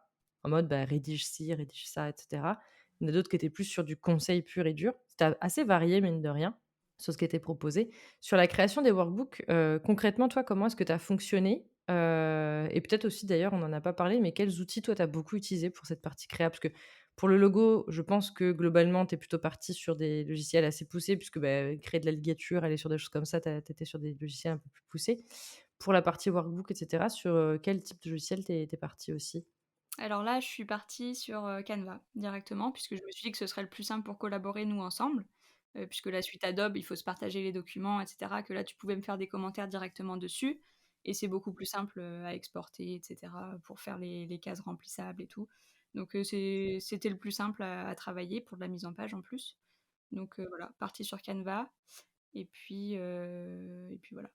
en mode, bah, rédige ci, rédige ça et cetera. Il y en a d'autres qui étaient plus sur du conseil pur et dur. C'était assez varié mine de rien, sur ce qui était proposé. Sur la création des workbooks, concrètement, toi, comment est-ce que tu as fonctionné? Et peut-être aussi d'ailleurs, on n'en a pas parlé, mais quels outils toi tu as beaucoup utilisé pour cette partie créa? Parce que pour le logo, je pense que globalement, tu es plutôt parti sur des logiciels assez poussés puisque, bah, créer de la ligature, aller sur des choses comme ça, tu étais sur des logiciels un peu plus poussés. Pour la partie workbook et cetera, sur, quel type de logiciel tu es parti aussi? alors là, je suis partie sur, Canva directement puisque je me suis dit que ce serait le plus simple pour collaborer nous ensemble, puisque la suite Adobe, il faut se partager les documents et cetera, que là, tu pouvais me faire des commentaires directement dessus et c'est beaucoup plus simple, à exporter et cetera, pour faire les cases remplissables et tout. Donc c'était le plus simple à travailler pour de la mise en page en plus. Donc voilà, partie sur Canva et puis voilà.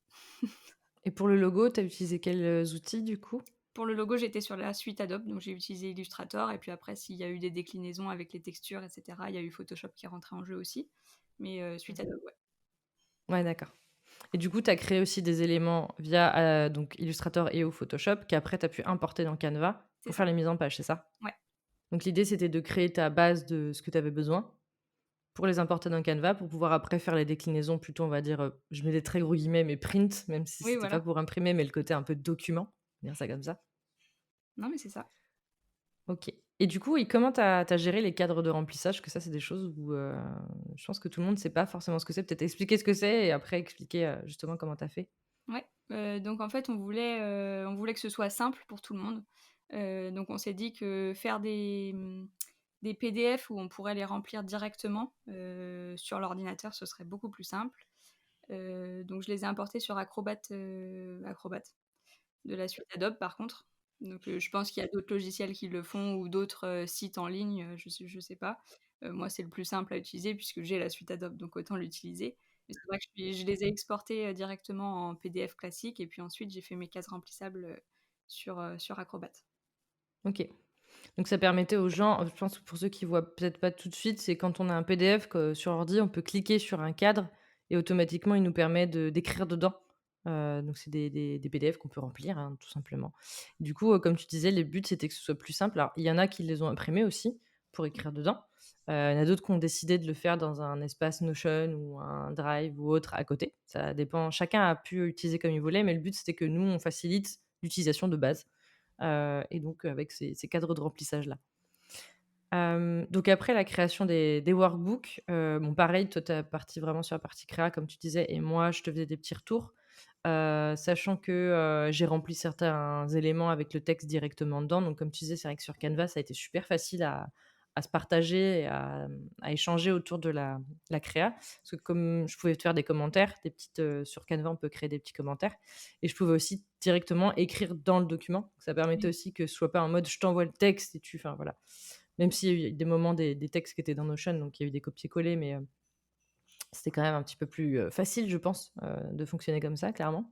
Et pour le logo, tu as utilisé quels, outils du coup? Pour le logo, j'étais sur la suite Adobe, donc j'ai utilisé Illustrator et puis après s'il y a eu des déclinaisons avec les textures et cetera, il y a eu Photoshop qui est rentré en jeu aussi. Mais suite Adobe, ouais, Ouais, d'accord. Et du coup, tu as créé aussi des éléments via, donc Illustrator et ou Photoshop qu'après tu as pu importer dans Canva c'est pour ça. faire les mises en page, c'est ça? Ouais, Donc l'idée, c'était de créer ta base de ce que tu avais besoin pour les importer dans Canva pour pouvoir après faire les déclinaisons plutôt, on va dire, je mets des très gros guillemets, mais print, même si oui, c'était pas voilà. pour imprimer, mais le côté un peu document, dire ça comme ça. Non, mais c'est ça. OK. Et du coup, et comment tu as géré les cadres de remplissage? Parce que ça, c'est des choses où, je pense que tout le monde ne sait pas forcément ce que c'est. Peut-être expliquer ce que c'est et après expliquer, justement comment tu as fait? Ouais, donc en fait, on voulait que ce soit simple pour tout le monde. Donc on s'est dit que faire des PDF où on pourrait les remplir directement, sur l'ordinateur, ce serait beaucoup plus simple. Donc je les ai importés sur Acrobat. De la suite Adobe par contre. Donc je pense qu'il y a d'autres logiciels qui le font ou d'autres, sites en ligne, je sais pas. Moi, c'est le plus simple à utiliser puisque j'ai la suite Adobe, donc autant l'utiliser. Mais c'est vrai que je les ai exportés, directement en PDF classique et puis ensuite j'ai fait mes cases remplissables, sur Acrobat. OK. Donc ça permettait aux gens, je pense que pour ceux qui voient peut-être pas tout de suite, c'est quand on a un PDF que sur ordi, on peut cliquer sur un cadre et automatiquement il nous permet de d'écrire dedans, Donc c'est des PDF qu'on peut remplir, hein, tout simplement. Du coup, comme tu disais, le but, c'était que ce soit plus simple. Alors, il y en a qui les ont imprimés aussi pour écrire dedans. Il y en a d'autres qui ont décidé de le faire dans un espace Notion ou un Drive ou autre à côté. Ça dépend, chacun a pu utiliser comme il voulait, mais le but, c'était que nous, on facilite l'utilisation de base, et donc avec ces cadres de remplissage-là. Donc après la création des workbooks, bon pareil, toi tu es partie vraiment sur la partie créa comme tu disais et moi je te faisais des petits retours, sachant que, j'ai rempli certains éléments avec le texte directement dedans. Donc comme tu disais, c'est vrai que sur Canva, ça a été super facile à se partager et à échanger autour de la créa. Parce que comme je pouvais te faire des commentaires, des petites, sur Canva, on peut créer des petits commentaires et je pouvais aussi directement écrire dans le document. Ça permettait Oui. aussi que ce soit pas en mode: «Je t'envoie le texte et tu» enfin voilà. Même s'il y a eu des moments, des textes qui étaient dans Notion, donc il y a eu des copier-coller, mais c'était quand même un petit peu plus, facile, je pense, de fonctionner comme ça, clairement.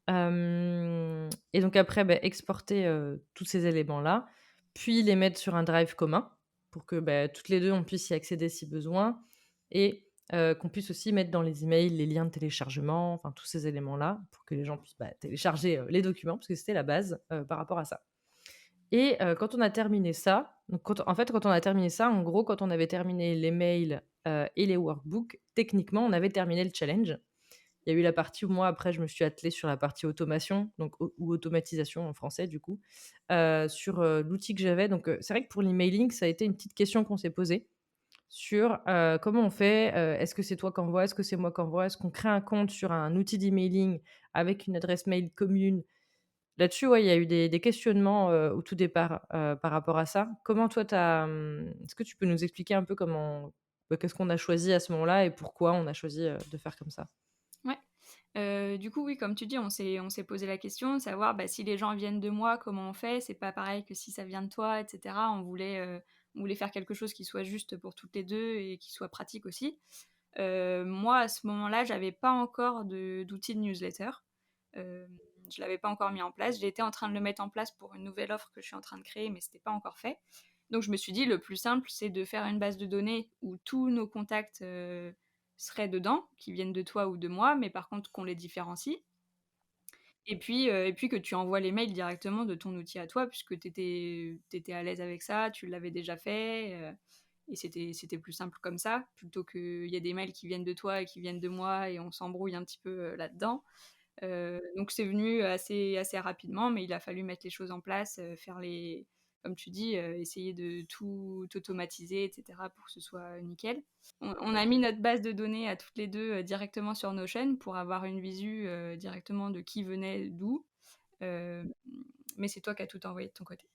Et donc après, exporter, tous ces éléments-là, puis les mettre sur un drive commun pour que, toutes les 2 on puisse y accéder si besoin et qu'on puisse aussi mettre dans les emails les liens de téléchargement, enfin tous ces éléments-là pour que les gens puissent, télécharger, les documents parce que c'était la base, par rapport à ça. Et quand on a terminé ça, donc quand on a terminé ça, en gros, quand on avait terminé les mails, et les workbooks, techniquement, on avait terminé le challenge. Il y a eu la partie où moi, après, je me suis attelée sur la partie automation, donc ou automatisation en français, du coup, sur, l'outil que j'avais. Donc c'est vrai que pour l'emailing, ça a été une petite question qu'on s'est posée sur, comment on fait? Est-ce que c'est toi qui envoies? Est-ce que c'est moi qui envoie? Est-ce qu'on crée un compte sur un outil d'emailing avec une adresse mail commune? Là-dessus, ouais, il y a eu des questionnements, au tout départ, par rapport à ça. Comment toi est-ce que tu peux nous expliquer un peu qu'est-ce qu'on a choisi à ce moment-là et pourquoi on a choisi, de faire comme ça? Ouais. Du coup, oui, comme tu dis, on s'est posé la question de savoir, bah, si les gens viennent de moi, comment on fait? C'est pas pareil que si ça vient de toi et cetera. On voulait faire quelque chose qui soit juste pour toutes les 2 et qui soit pratique aussi. Moi, à ce moment-là, j'avais pas encore d'outil de newsletter. Je l'avais pas encore mis en place. J'étais en train de le mettre en place pour une nouvelle offre que je suis en train de créer, mais c'était pas encore fait. Donc je me suis dit: «Le plus simple, c'est de faire une base de données où tous nos contacts, seraient dedans, qui viennent de toi ou de moi, mais par contre qu'on les différencie et puis que tu envoies les mails directement de ton outil à toi puisque tu étais à l'aise avec ça, tu l'avais déjà fait, et c'était plus simple comme ça, plutôt qu'il y ait des mails qui viennent de toi et qui viennent de moi et on s'embrouille un petit peu, là-dedans. Donc c'est venu assez rapidement, mais il a fallu mettre les choses en place, faire les comme tu dis, essayer de tout automatiser et cetera pour que ce soit nickel. On a mis notre base de données à toutes les 2 directement sur Notion pour avoir une visu, directement de qui venait d'où, hem, mais c'est toi qui as tout envoyé de ton côté.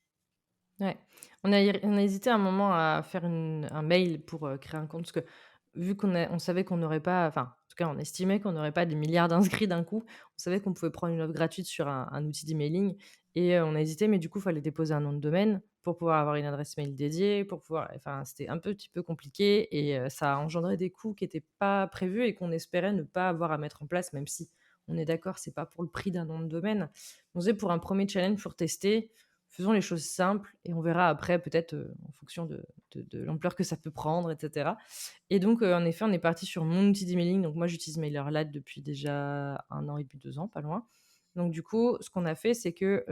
Ouais. On a hésité un moment à faire un mail pour, créer un compte parce que vu on savait qu'on n'aurait pas enfin, en tout cas, on estimait qu'on n'aurait pas des milliards d'inscrits d'un coup. On savait qu'on pouvait prendre une offre gratuite sur un outil d'emailing et on a hésité, mais du coup, il fallait déposer un nom de domaine pour pouvoir avoir une adresse mail dédiée, pour pouvoir enfin, c'était un petit peu compliqué et ça a engendré des coûts qui étaient pas prévus et qu'on espérait ne pas avoir à mettre en place, même si on est d'accord, c'est pas pour le prix d'un nom de domaine. On faisait pour un premier challenge pour tester. Faisons les choses simples et on verra après peut-être, en fonction de l'ampleur que ça peut prendre et cetera et donc en effet, on est parti sur mon outil d'emailing. Donc moi, j'utilise MailerLite depuis déjà 1 an et demi, 2 ans, pas loin. Donc du coup, ce qu'on a fait, c'est que,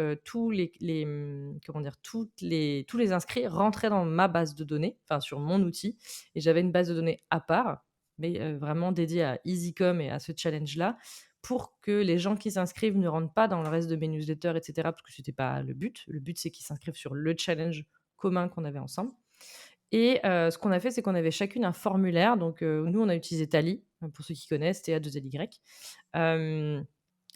comment dire? Tous les inscrits rentraient dans ma base de données, enfin sur mon outil et j'avais une base de données à part, mais vraiment dédiée à EasyCom et à ce challenge-là pour que les gens qui s'inscrivent ne rentrent pas dans le reste de mes newsletters et cetera, parce que c'était pas le but. Le but, c'est qu'ils s'inscrivent sur le challenge commun qu'on avait ensemble et ce qu'on a fait, c'est qu'on avait chacune un formulaire donc nous, on a utilisé Tally, pour ceux qui connaissent, T-A-2-L-Y. Hem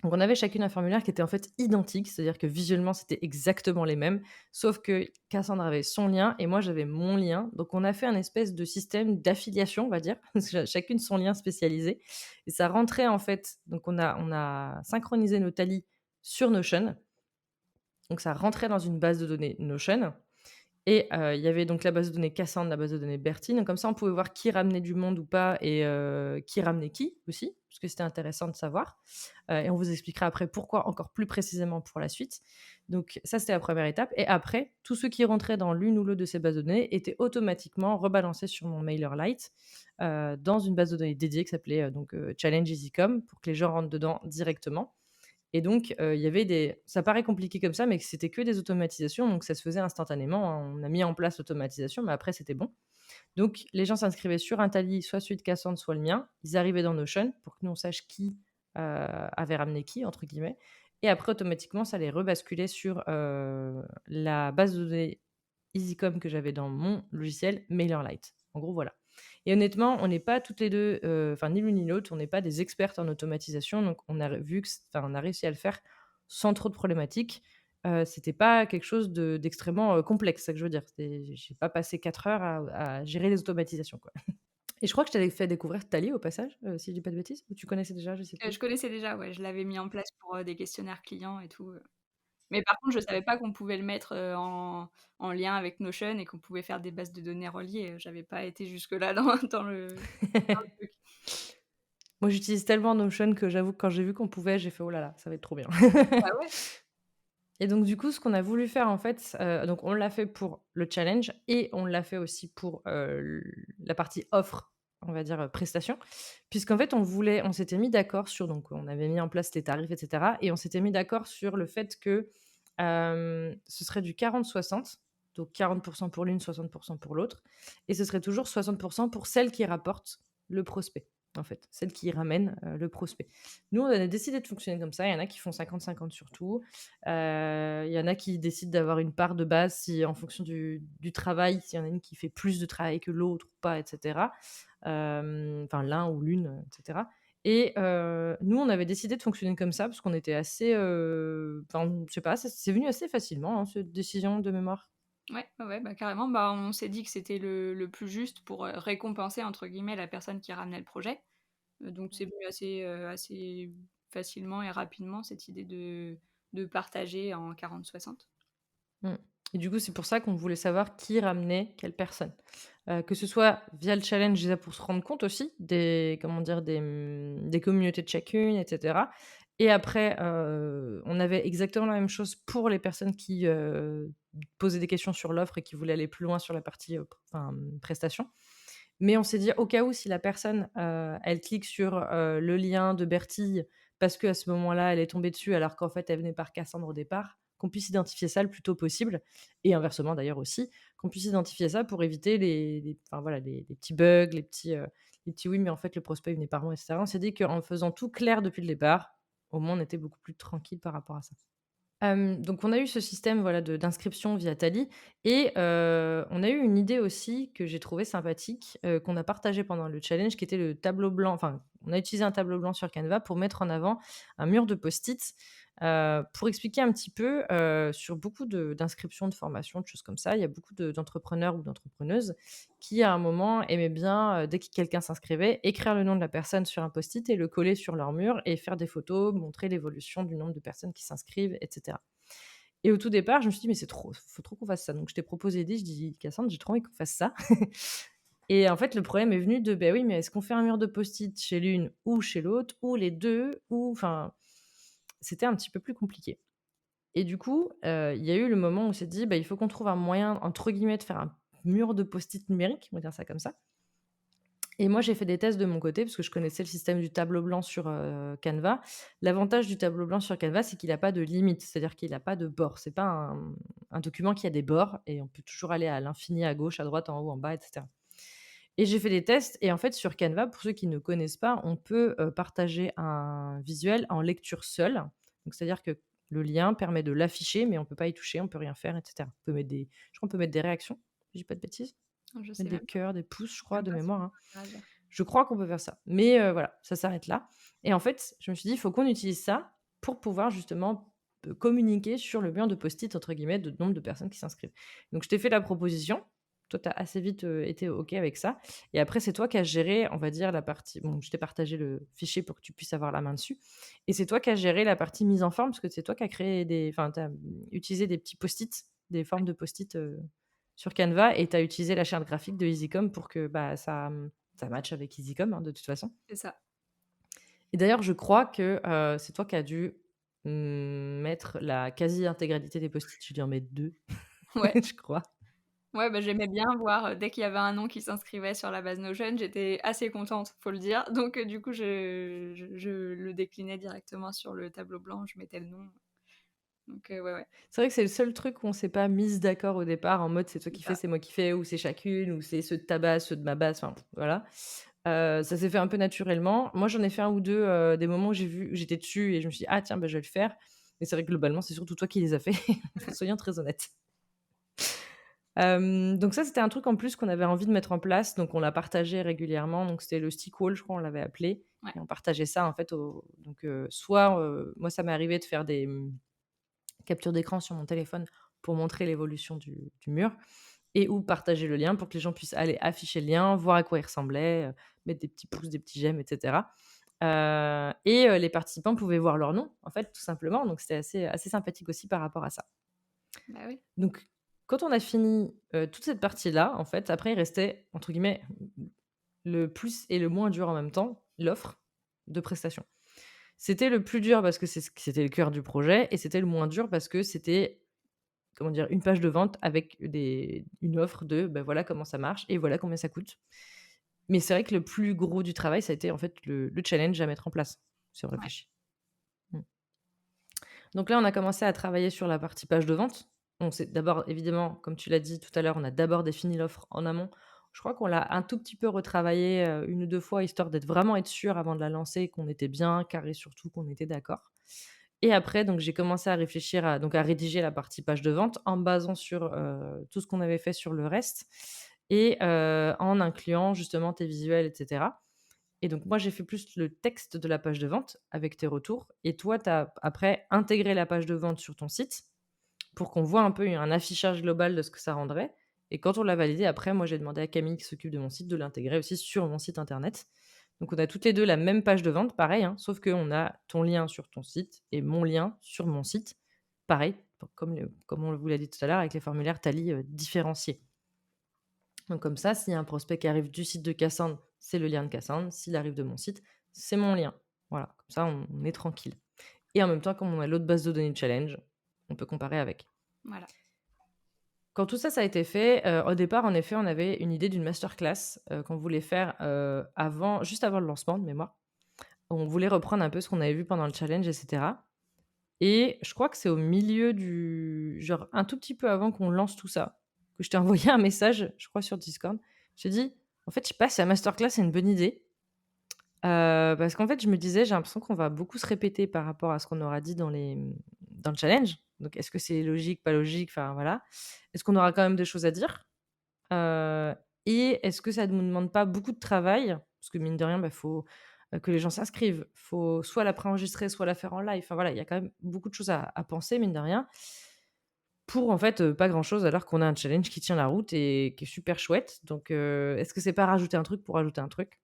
Donc on avait chacune un formulaire qui était en fait identique, c'est-à-dire que visuellement c'était exactement les mêmes, sauf que Cassandre avait son lien et moi j'avais mon lien. Donc on a fait un espèce de système d'affiliation, on va dire, parce que chacune son lien spécialisé et ça rentrait en fait donc on a synchronisé nos tallies sur Notion, donc ça rentrait dans une base de données Notion Et il y avait donc la base de données Cassandre, la base de données Bertine. Donc comme ça, on pouvait voir qui ramenait du monde ou pas et qui ramenait qui aussi, parce que c'était intéressant de savoir. Et on vous expliquera après pourquoi encore plus précisément pour la suite. Donc ça, c'était la première étape. Et après, tous ceux qui rentraient dans l'une ou l'autre de ces bases de données étaient automatiquement rebalancés sur mon MailerLite dans une base de données dédiée qui s'appelait Challenge EasyCom pour que les gens rentrent dedans directement. Et donc, il y avait des ça paraît compliqué comme ça, mais que c'était que des automatisations, donc ça se faisait instantanément, hein. On a mis en place l'automatisation, mais après c'était bon. Donc les gens s'inscrivaient sur un Tally, soit celui de Cassandre, soit le mien. Ils arrivaient dans Notion pour que nous on sache qui, avait «ramené qui» entre guillemets et après automatiquement ça les rebasculait sur, la base de données EasyCom que j'avais dans mon logiciel MailerLite. En gros, voilà. Et honnêtement, on n'est pas toutes les 2, enfin ni l'une ni l'autre, on n'est pas des expertes en automatisation, donc on a vu que on a réussi à le faire sans trop de problématiques. C'était pas quelque chose d'extrêmement, complexe, c'est ça que je veux dire. J'ai pas passé 4 heures à gérer les automatisations, quoi. Et je crois que je t'avais fait découvrir Tally au passage, si je dis pas de bêtises? Ou tu connaissais déjà? Je sais plus. Je connaissais déjà, ouais, je l'avais mis en place pour, des questionnaires clients et tout. Mais par contre, je savais pas qu'on pouvait le mettre, en lien avec Notion et qu'on pouvait faire des bases de données reliées, j'avais pas été jusque-là dans le truc. Moi, j'utilise tellement Notion que j'avoue que quand j'ai vu qu'on pouvait, j'ai fait: «Oh là là, ça va être trop bien». Bah ouais. Et donc du coup, ce qu'on a voulu faire en fait, donc on l'a fait pour le challenge et on l'a fait aussi pour, la partie offre, on va dire, prestation. Puisqu'en fait, on s'était mis d'accord sur donc on avait mis en place les tarifs et cetera et on s'était mis d'accord sur le fait que, ce serait du 40-60, donc 40 pour l'une, 60 pour l'autre et ce serait toujours 60 pour celle qui rapporte le prospect, en fait, celle qui ramène, le prospect. Nous, on a décidé de fonctionner comme ça. Il y en a qui font 50-50 sur tout. Il y en a qui décident d'avoir une part de base si en fonction du travail, s'il y en a une qui fait plus de travail que l'autre ou pas et cetera. Enfin l'un ou l'une, et cetera et nous, on avait décidé de fonctionner comme ça parce qu'on était assez, enfin, je sais pas, ça c'est venu assez facilement, hein, cette décision de mémoire. Ouais, ouais, ouais, bah, carrément, bah, on s'est dit que c'était le plus juste pour, «récompenser» entre guillemets la personne qui ramenait le projet. Donc c'est venu assez facilement et rapidement cette idée de partager en 40-60. Mmh et du coup, c'est pour ça qu'on voulait savoir qui ramenait quelle personne. Que ce soit via le challenge, déjà pour se rendre compte aussi des comment dire? Des communautés de chacune et cetera et après, on avait exactement la même chose pour les personnes qui, posaient des questions sur l'offre et qui voulaient aller plus loin sur la partie, prestation. Mais on s'est dit au cas où si la personne, elle clique sur, le lien de Bertille parce qu'à ce moment-là, elle est tombée dessus alors qu'en fait elle venait par Cassandre au départ, qu'on puisse identifier ça le plus tôt possible et inversement d'ailleurs aussi, qu'on puisse identifier ça pour éviter les enfin voilà les petits bugs, les petits «oui mais en fait le prospect il venait par moi» et cetera. On s'est dit qu'en faisant tout clair depuis le départ, au moins on était beaucoup plus tranquille par rapport à ça. Donc on a eu ce système, voilà, d'inscription via Tally et on a eu une idée aussi que j'ai trouvée sympathique, qu'on a partagée pendant le challenge, qui était le tableau blanc enfin, on a utilisé un tableau blanc sur Canva pour mettre en avant un mur de post-it, pour expliquer un petit peu, sur beaucoup d'inscriptions de formations, de choses comme ça. Il y a beaucoup d'entrepreneurs ou d'entrepreneuses qui, à un moment, aimaient bien, dès que quelqu'un s'inscrivait, écrire le nom de la personne sur un post-it et le coller sur leur mur et faire des photos, montrer l'évolution du nombre de personnes qui s'inscrivent et cetera. Et au tout départ, je me suis dit: «Mais c'est trop faut trop qu'on fasse ça». Donc je t'ai proposé l'idée, je dis: «Cassandre, j'ai trop envie qu'on fasse ça». Et en fait, le problème est venu de: «Beh oui, mais est-ce qu'on fait un mur de post-it chez l'une ou chez l'autre ou les 2 ou» enfin, c'était un petit peu plus compliqué. Et du coup, il y a eu le moment où on s'est dit: «Bah, il faut qu'on trouve un moyen, entre guillemets, de faire un mur de post-it numérique», on va dire ça comme ça. Et moi, j'ai fait des tests de mon côté parce que je connaissais le système du tableau blanc sur, Canva. L'avantage du tableau blanc sur Canva, c'est qu'il a pas de limite, c'est-à-dire qu'il a pas de bords. C'est pas un document qui a des bords et on peut toujours aller à l'infini, à gauche, à droite, en haut, en bas et cetera. Et j'ai fait des tests et en fait, sur Canva, pour ceux qui ne connaissent pas, on peut, partager un visuel en lecture seule. Donc c'est-à-dire que le lien permet de l'afficher, mais on peut pas y toucher, on peut rien faire et cetera. On peut mettre des je crois on peut mettre des réactions, si je dis pas de bêtises? Je sais Mettre des même pas, cœurs, des pouces, je crois, même de pas si mémoire, on hein. peut interagir. Je crois qu'on peut faire ça. Mais voilà, ça s'arrête là et en fait, je me suis dit: «Il faut qu'on utilise ça pour pouvoir justement, communiquer sur le mur de post-it entre guillemets de nombre de personnes qui s'inscrivent». Donc je t'ai fait la proposition. Toi, tu as assez vite, été OK avec ça et après c'est toi qui as géré, on va dire, la partie bon, je t'ai partagé le fichier pour que tu puisses avoir la main dessus et c'est toi qui as géré la partie mise en forme parce que c'est toi qui as créé des enfin, tu as, utilisé des petits post-it, des formes de post-it, sur Canva et tu as utilisé la charte graphique de Easycom pour que, ça, ça matche avec Easycom, hein, de toute façon. c'est ça. Et d'ailleurs, je crois que, c'est toi qui as dû, mettre la quasi-intégralité des post-it. J'ai dû en mettre 2, Ouais. je crois. Ouais, bah, j'aimais bien voir, dès qu'il y avait un nom qui s'inscrivait sur la base Notion, j'étais assez contente, faut le dire. Donc du coup, je le déclinais directement sur le tableau blanc, je mettais le nom. Donc ouais, ouais, C'est vrai que c'est le seul truc où on s'est pas mises d'accord au départ en mode: «C'est toi c'est qui fais, ça. c'est moi qui fais» ou «C'est chacune» ou «C'est ceux de ta base, ceux de ma base», enfin voilà. Ça s'est fait un peu naturellement. Moi, j'en ai fait un ou 2 des moments où j'ai vu j'étais dessus et je me suis dit: «Ah tiens, bah, je vais le faire». Mais c'est vrai que globalement, c'est surtout toi qui les as fait, soyons très honnêtes. Donc ça, c'était un truc en plus qu'on avait envie de mettre en place, donc on l'a partagé régulièrement, donc c'était le stick wall, je crois, on l'avait appelé Ouais, et on partageait ça en fait au donc soit, moi ça m'est arrivé de faire des, captures d'écran sur mon téléphone pour montrer l'évolution du mur et ou partager le lien pour que les gens puissent aller afficher le lien, voir à quoi il ressemblait, mettre des petits pouces, des petits j'aime et cetera. Les participants pouvaient voir leur nom, en fait, tout simplement, donc c'était assez sympathique aussi par rapport à ça. bah, oui. Donc quand on a fini, toute cette partie-là, en fait, après il restait entre guillemets «le plus et le moins dur en même temps», l'offre de prestations. C'était le plus dur parce que c'était le cœur du projet et c'était le moins dur parce que c'était, comment dire? Une page de vente avec une offre de, voilà comment ça marche et voilà combien ça coûte. Mais c'est vrai que le plus gros du travail, ça a été en fait le challenge à mettre en place, si on Ouais, réfléchit. Mmh. Donc là, on a commencé à travailler sur la partie page de vente. On s'est d'abord évidemment, comme tu l'as dit tout à l'heure, on a d'abord défini l'offre en amont. Je crois qu'on l'a un tout petit peu retravaillé, 1 ou 2 fois, histoire être sûr avant de la lancer, qu'on était bien carré sur tout, qu'on était d'accord. Et après, donc j'ai commencé à réfléchir à rédiger la partie page de vente en me basant sur, tout ce qu'on avait fait sur le reste et en incluant justement tes visuels et cetera. Et donc moi, j'ai fait plus le texte de la page de vente avec tes retours et toi, tu as après intégré la page de vente sur ton site pour qu'on voit un peu un affichage global de ce que ça rendrait et quand on l'a validé, après, moi, j'ai demandé à Camille qui s'occupe de mon site de l'intégrer aussi sur mon site internet. Donc on a toutes les 2 la même page de vente, pareil, hein, sauf qu'on a ton lien sur ton site et mon lien sur mon site. Pareil, comme on vous l'a dit tout à l'heure avec les formulaires Tally, différenciés. Donc comme ça, s'il y a un prospect qui arrive du site de Cassandre, c'est le lien de Cassandre. S'il arrive de mon site, c'est mon lien. Voilà, comme ça, on est tranquille. Et en même temps, comme on a l'autre base de données challenge, on peut comparer avec. voilà. Quand tout ça, ça a été fait, au départ, en effet, on avait une idée d'une masterclass, qu'on voulait faire, juste avant le lancement de mémoire. On voulait reprendre un peu ce qu'on avait vu pendant le challenge et cetera et je crois que c'est au milieu genre un tout petit peu avant qu'on lance tout ça, que je t'ai envoyé un message, je crois sur Discord. Je t'ai dit: «En fait, je sais pas si la masterclass, c'est une bonne idée». Parce qu'en fait, je me disais: «J'ai l'impression qu'on va beaucoup se répéter par rapport à ce qu'on aura dit dans le challenge. Donc est-ce que c'est logique, pas logique? Enfin voilà. Est-ce qu'on aura quand même des choses à dire? Heu et est-ce que ça ne nous demande pas beaucoup de travail?» Parce que mine de rien, faut, que les gens s'inscrivent. Faut soit la préenregistrer, soit la faire en live. Enfin voilà, il y a quand même beaucoup de choses à penser mine de rien, pour en fait, pas grand-chose alors qu'on a un challenge qui tient la route et qui est super chouette. Donc est-ce que c'est pas rajouter un truc pour rajouter un truc?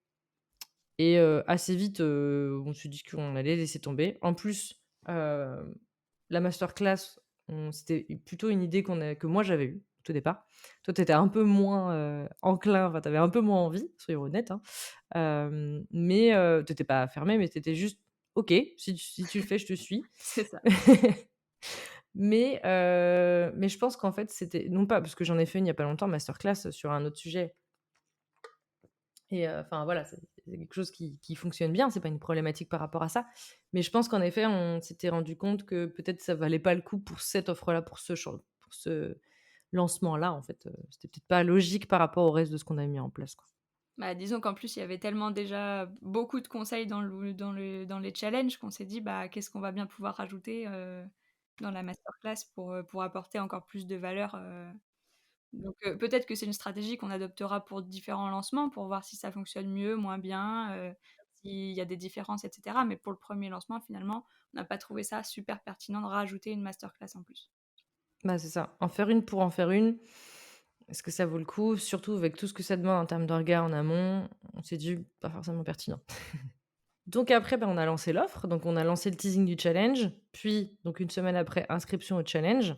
Et assez vite, on s'est dit qu'on allait laisser tomber. En plus, la masterclass, c'était plutôt une idée que moi j'avais eue, au tout départ. Toi, tu étais un peu moins, enclin, enfin, tu avais un peu moins envie, soyons honnêtes, hein. Mais tu étais pas fermé, mais tu étais juste: «OK, si tu le fais, je te suis». C'est ça. Mais je pense qu'en fait, c'était non pas parce que j'en ai fait une il y a pas longtemps, masterclass, sur un autre sujet et enfin voilà, c'est quelque chose qui fonctionne bien, c'est pas une problématique par rapport à ça. Mais je pense qu'en effet, on s'était rendu compte que peut-être ça valait pas le coup pour cette offre-là, pour ce lancement-là, en fait, c'était peut-être pas logique par rapport au reste de ce qu'on avait mis en place, quoi. Bah, disons qu'en plus, il y avait tellement déjà beaucoup de conseils dans les challenges qu'on s'est dit: «Bah, qu'est-ce qu'on va bien pouvoir rajouter, dans la masterclass pour apporter encore plus de valeur?» Donc peut-être que c'est une stratégie qu'on adoptera pour différents lancements, pour voir si ça fonctionne mieux, moins bien, s'il y a des différences et cetera. Mais pour le premier lancement, finalement, on n'a pas trouvé ça super pertinent de rajouter une masterclass en plus. Bah, c'est ça, en faire une pour en faire une, est-ce que ça vaut le coup? Surtout avec tout ce que ça demande en termes de regard en amont, on s'est dit: «Pas forcément pertinent». Donc après, on a lancé l'offre, donc on a lancé le teasing du challenge, puis donc une semaine après, inscription au challenge.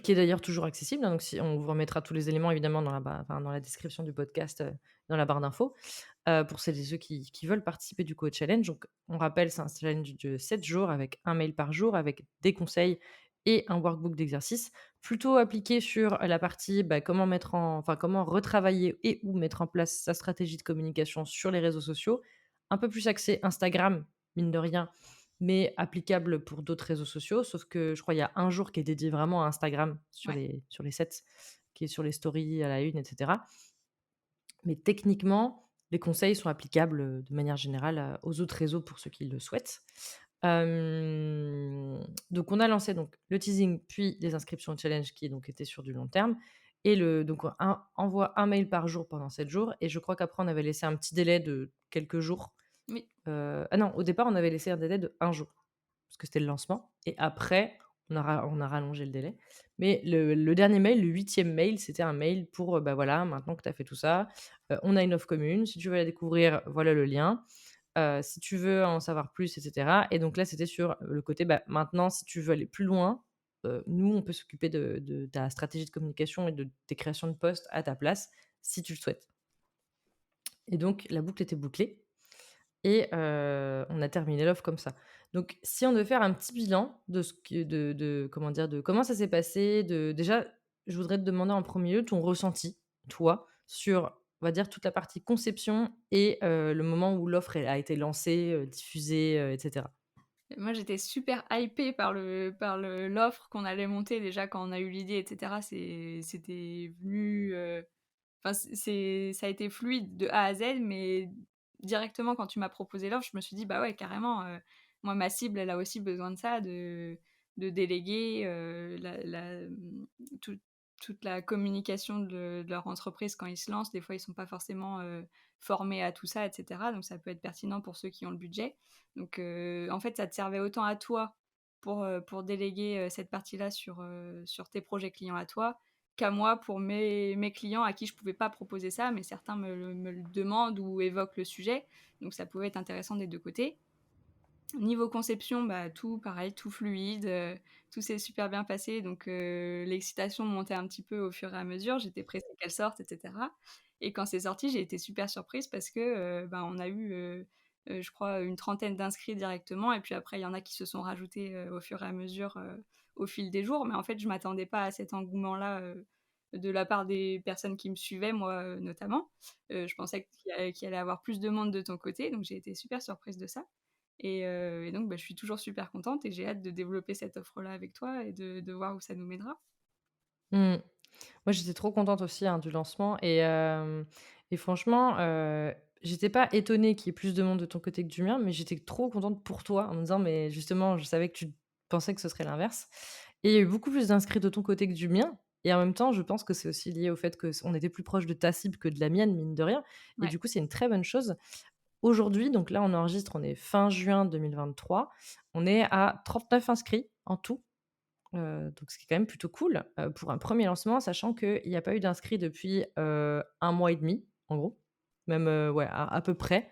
qui est d'ailleurs toujours accessible, hein, donc si on vous remettra tous les éléments évidemment dans la description du podcast, dans la barre d'infos, pour celles et ceux qui veulent participer du coup au challenge. Donc on rappelle, c'est un challenge de 7 jours avec un mail par jour, avec des conseils et un workbook d'exercices, plutôt appliqué sur la partie, comment retravailler et ou mettre en place sa stratégie de communication sur les réseaux sociaux. Un peu plus axé Instagram, mine de rien, mais applicable pour d'autres réseaux sociaux. Sauf que je crois il y a un jour qui est dédié vraiment à Instagram Ouais. sur les 7, qui est sur les stories, à la une, et cetera. Mais techniquement, les conseils sont applicables, de manière générale, aux autres réseaux pour ceux qui le souhaitent. Donc on a lancé donc le teasing, puis les inscriptions au challenge qui donc étaient sur du long terme et envoie un mail par jour pendant 7 jours et je crois qu'après on avait laissé un petit délai de quelques jours. Oui. Ah non, au départ, on avait laissé un délai de un jour, parce que c'était le lancement et après on a rallongé le délai. Mais le dernier mail, le huitième mail, c'était un mail pour, bah, voilà, maintenant que tu as fait tout ça, on a une offre commune. Si tu veux la découvrir, voilà le lien. Si tu veux en savoir plus, et cetera. Et donc là, c'était sur le côté, bah, maintenant, si tu veux aller plus loin, nous, on peut s'occuper de ta stratégie de communication et de tes créations de posts à ta place, si tu le souhaites. Et donc la boucle était bouclée et on a terminé l'offre comme ça. Donc si on devait faire un petit bilan de ce que de comment dire? De comment ça s'est passé, déjà, je voudrais te demander en premier lieu ton ressenti, toi, sur, on va dire, toute la partie conception et le moment où l'offre elle a été lancée, diffusée, et cetera. Moi, j'étais super hypée par l'offre qu'on allait monter déjà quand on a eu l'idée et cetera. C'était venu, enfin ça a été fluide de A à Z, mais directement quand tu m'as proposé l'offre, je me suis dit: «Bah ouais, carrément, moi ma cible, elle a aussi besoin de ça, de déléguer, toute toute la communication de leur entreprise quand ils se lancent. Des fois, ils sont pas forcément, formés à tout ça et cetera, donc ça peut être pertinent pour ceux qui ont le budget. Donc en fait, ça te servait autant à toi pour déléguer, cette partie-là sur tes projets clients à toi, qu'à moi pour mes clients à qui je pouvais pas proposer ça, mais certains me le demandent ou évoquent le sujet, donc ça pouvait être intéressant des 2 côtés. Niveau conception, bah, tout pareil, tout fluide, tout s'est super bien passé, donc l'excitation montait un petit peu au fur et à mesure. J'étais pressée qu'elle sorte et cetera, et quand c'est sorti, j'ai été super surprise parce que, ben, on a eu, je crois une trentaine d'inscrits directement, et puis après il y en a qui se sont rajoutés, au fur et à mesure, au fil des jours. Mais en fait, je m'attendais pas à cet engouement-là, de la part des personnes qui me suivaient, moi, notamment. Je pensais qu'il y allait avoir plus de monde de ton côté, donc j'ai été super surprise de ça. Et donc, bah, je suis toujours super contente et j'ai hâte de développer cette offre-là avec toi et de voir où ça nous mènera. Mmh. Moi, j'étais trop contente aussi, hein, du lancement et franchement, j'étais pas étonnée qu'il y ait plus de monde de ton côté que du mien, mais j'étais trop contente pour toi en me disant: «Mais justement, je savais que tu pensais que ce serait l'inverse» et il y a eu beaucoup plus d'inscrits de ton côté que du mien et en même temps, je pense que c'est aussi lié au fait qu'on était plus proche de ta cible que de la mienne, mine de rien et Ouais. du coup, c'est une très bonne chose. Aujourd'hui, donc là, on enregistre, on est fin juin 2023, on est à 39 inscrits en tout. Donc ce qui est quand même plutôt cool, pour un premier lancement, sachant qu'il y a pas eu d'inscrits depuis, 1 mois et demi, en gros. Même, ouais, à peu près,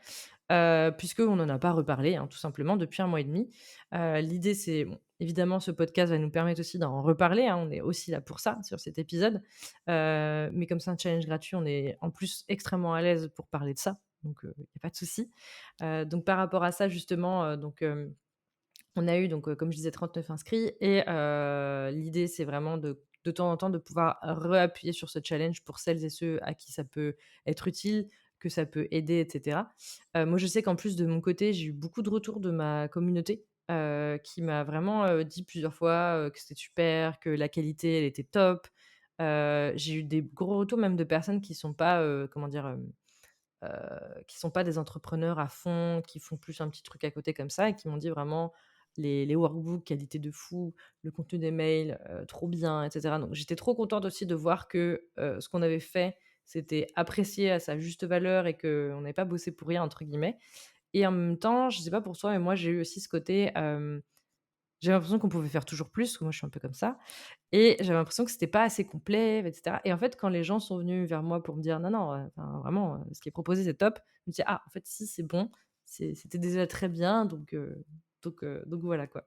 puisqu'on n'en a pas reparlé, hein, tout simplement depuis un mois et demi. L'idée, c'est bon, évidemment, ce podcast va nous permettre aussi d'en reparler, hein, on est aussi là pour ça, sur cet épisode. Mais comme c'est un challenge gratuit, on est en plus extrêmement à l'aise pour parler de ça, donc il y a pas de souci. Donc par rapport à ça justement, on a eu donc, comme je disais 39 inscrits et l'idée c'est vraiment de temps en temps de pouvoir réappuyer sur ce challenge pour celles et ceux à qui ça peut être utile, que ça peut aider et cetera. Moi je sais qu'en plus de mon côté, j'ai eu beaucoup de retours de ma communauté, qui m'a vraiment, dit plusieurs fois, que c'était super, que la qualité elle était top. J'ai eu des gros retours même de personnes qui sont pas, comment dire? Qui sont pas des entrepreneurs à fond, qui font plus un petit truc à côté comme ça et qui m'ont dit vraiment les workbooks, qualité de fou, le contenu des mails, trop bien et cetera. Donc j'étais trop contente aussi de voir que, ce qu'on avait fait, c'était apprécié à sa juste valeur et qu'on n'avait pas «bossé pour rien» entre guillemets et en même temps, je sais pas pour toi, mais moi j'ai eu aussi ce côté, j'avais l'impression qu'on pouvait faire toujours plus, parce que moi je suis un peu comme ça et j'avais l'impression que c'était pas assez complet et cetera et en fait, quand les gens sont venus vers moi pour me dire: «Non, non, enfin vraiment, ce qui est proposé, c'est top», je me dis: «Ah, en fait, si, c'est bon, c'était déjà très bien», donc voilà, quoi.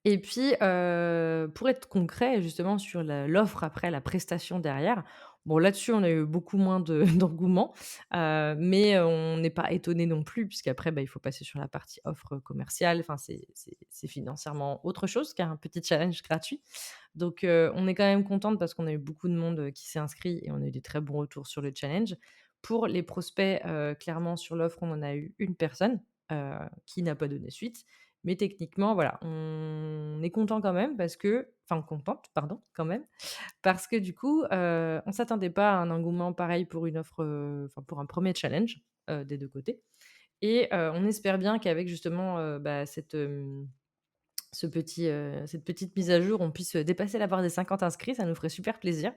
Et puis, pour être concret justement sur l'offre après, la prestation derrière, bon là-dessus on a eu beaucoup moins de d'engouement, mais on n'est pas étonné non plus puisqu'après, bah, il faut passer sur la partie offre commerciale, enfin c'est financièrement autre chose qu'un petit challenge gratuit. Donc, on est quand même contente parce qu'on a eu beaucoup de monde, qui s'est inscrit et on a eu des très bons retours sur le challenge. Pour les prospects, clairement sur l'offre, on en a eu une personne, qui n'a pas donné suite. Mais techniquement, voilà, on est content quand même parce que enfin contente, pardon, quand même, parce que du coup, on s'attendait pas à un engouement pareil pour une offre, enfin pour un premier challenge, des 2 côtés et on espère bien qu'avec justement, bah, cette petite mise à jour, on puisse, dépasser la barre des 50 inscrits, ça nous ferait super plaisir,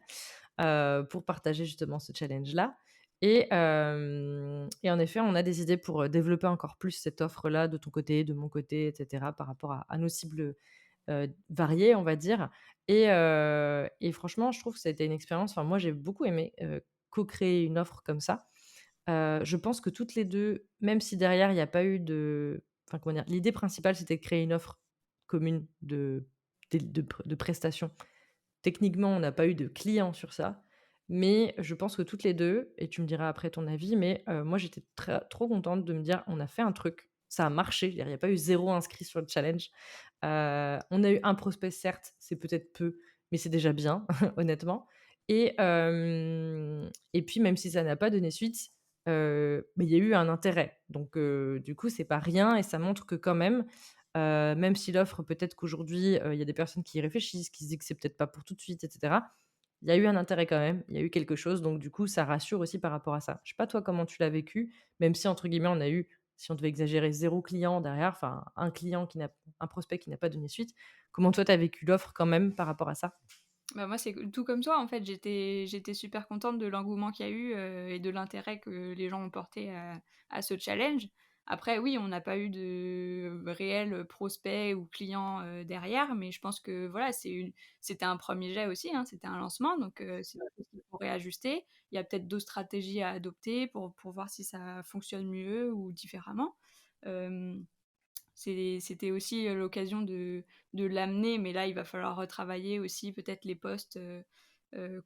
pour partager justement ce challenge-là et en effet, on a des idées pour, développer encore plus cette offre-là de ton côté, de mon côté et cetera par rapport à nos cibles, variées, on va dire et franchement, je trouve que ça a été une expérience enfin moi, j'ai beaucoup aimé, co-créer une offre comme ça. Je pense que toutes les 2, même si derrière il y a pas eu de enfin comment dire? L'idée principale, c'était de créer une offre commune de prestations. Techniquement, on n'a pas eu de clients sur ça, mais je pense que toutes les 2, et tu me diras après ton avis, mais moi j'étais très trop contente de me dire: «On a fait un truc, ça a marché». Je veux dire, il y a pas eu zéro inscrit sur le challenge. On a eu un prospect certes, c'est peut-être peu, mais c'est déjà bien honnêtement et puis même si ça n'a pas donné suite, il y a eu un intérêt. Donc du coup, c'est pas rien et ça montre que quand même si l'offre peut-être qu'aujourd'hui, il y a des personnes qui y réfléchissent, qui se disent que c'est peut-être pas pour tout de suite et cetera. Il y a eu un intérêt quand même, il y a eu quelque chose donc du coup, ça rassure aussi par rapport à ça. Je sais pas toi comment tu l'as vécu? Même si entre guillemets on a eu, si on devait exagérer, zéro client derrière, enfin un prospect qui n'a pas donné suite. Comment toi tu as vécu l'offre quand même par rapport à ça? Bah, moi, c'est tout comme toi, en fait, j'étais super contente de l'engouement qu'il y a eu, et de l'intérêt que les gens ont porté à ce challenge. Après, oui, on n'a pas eu de réels prospects ou clients, derrière, mais je pense que, voilà, c'était un premier jet aussi, hein, c'était un lancement, donc c'est des choses qu'il faut réajuster. Il y a peut-être d'autres stratégies à adopter pour voir si ça fonctionne mieux ou différemment. Hem C'était aussi, l'occasion de l'amener, mais là, il va falloir retravailler aussi peut-être les posts,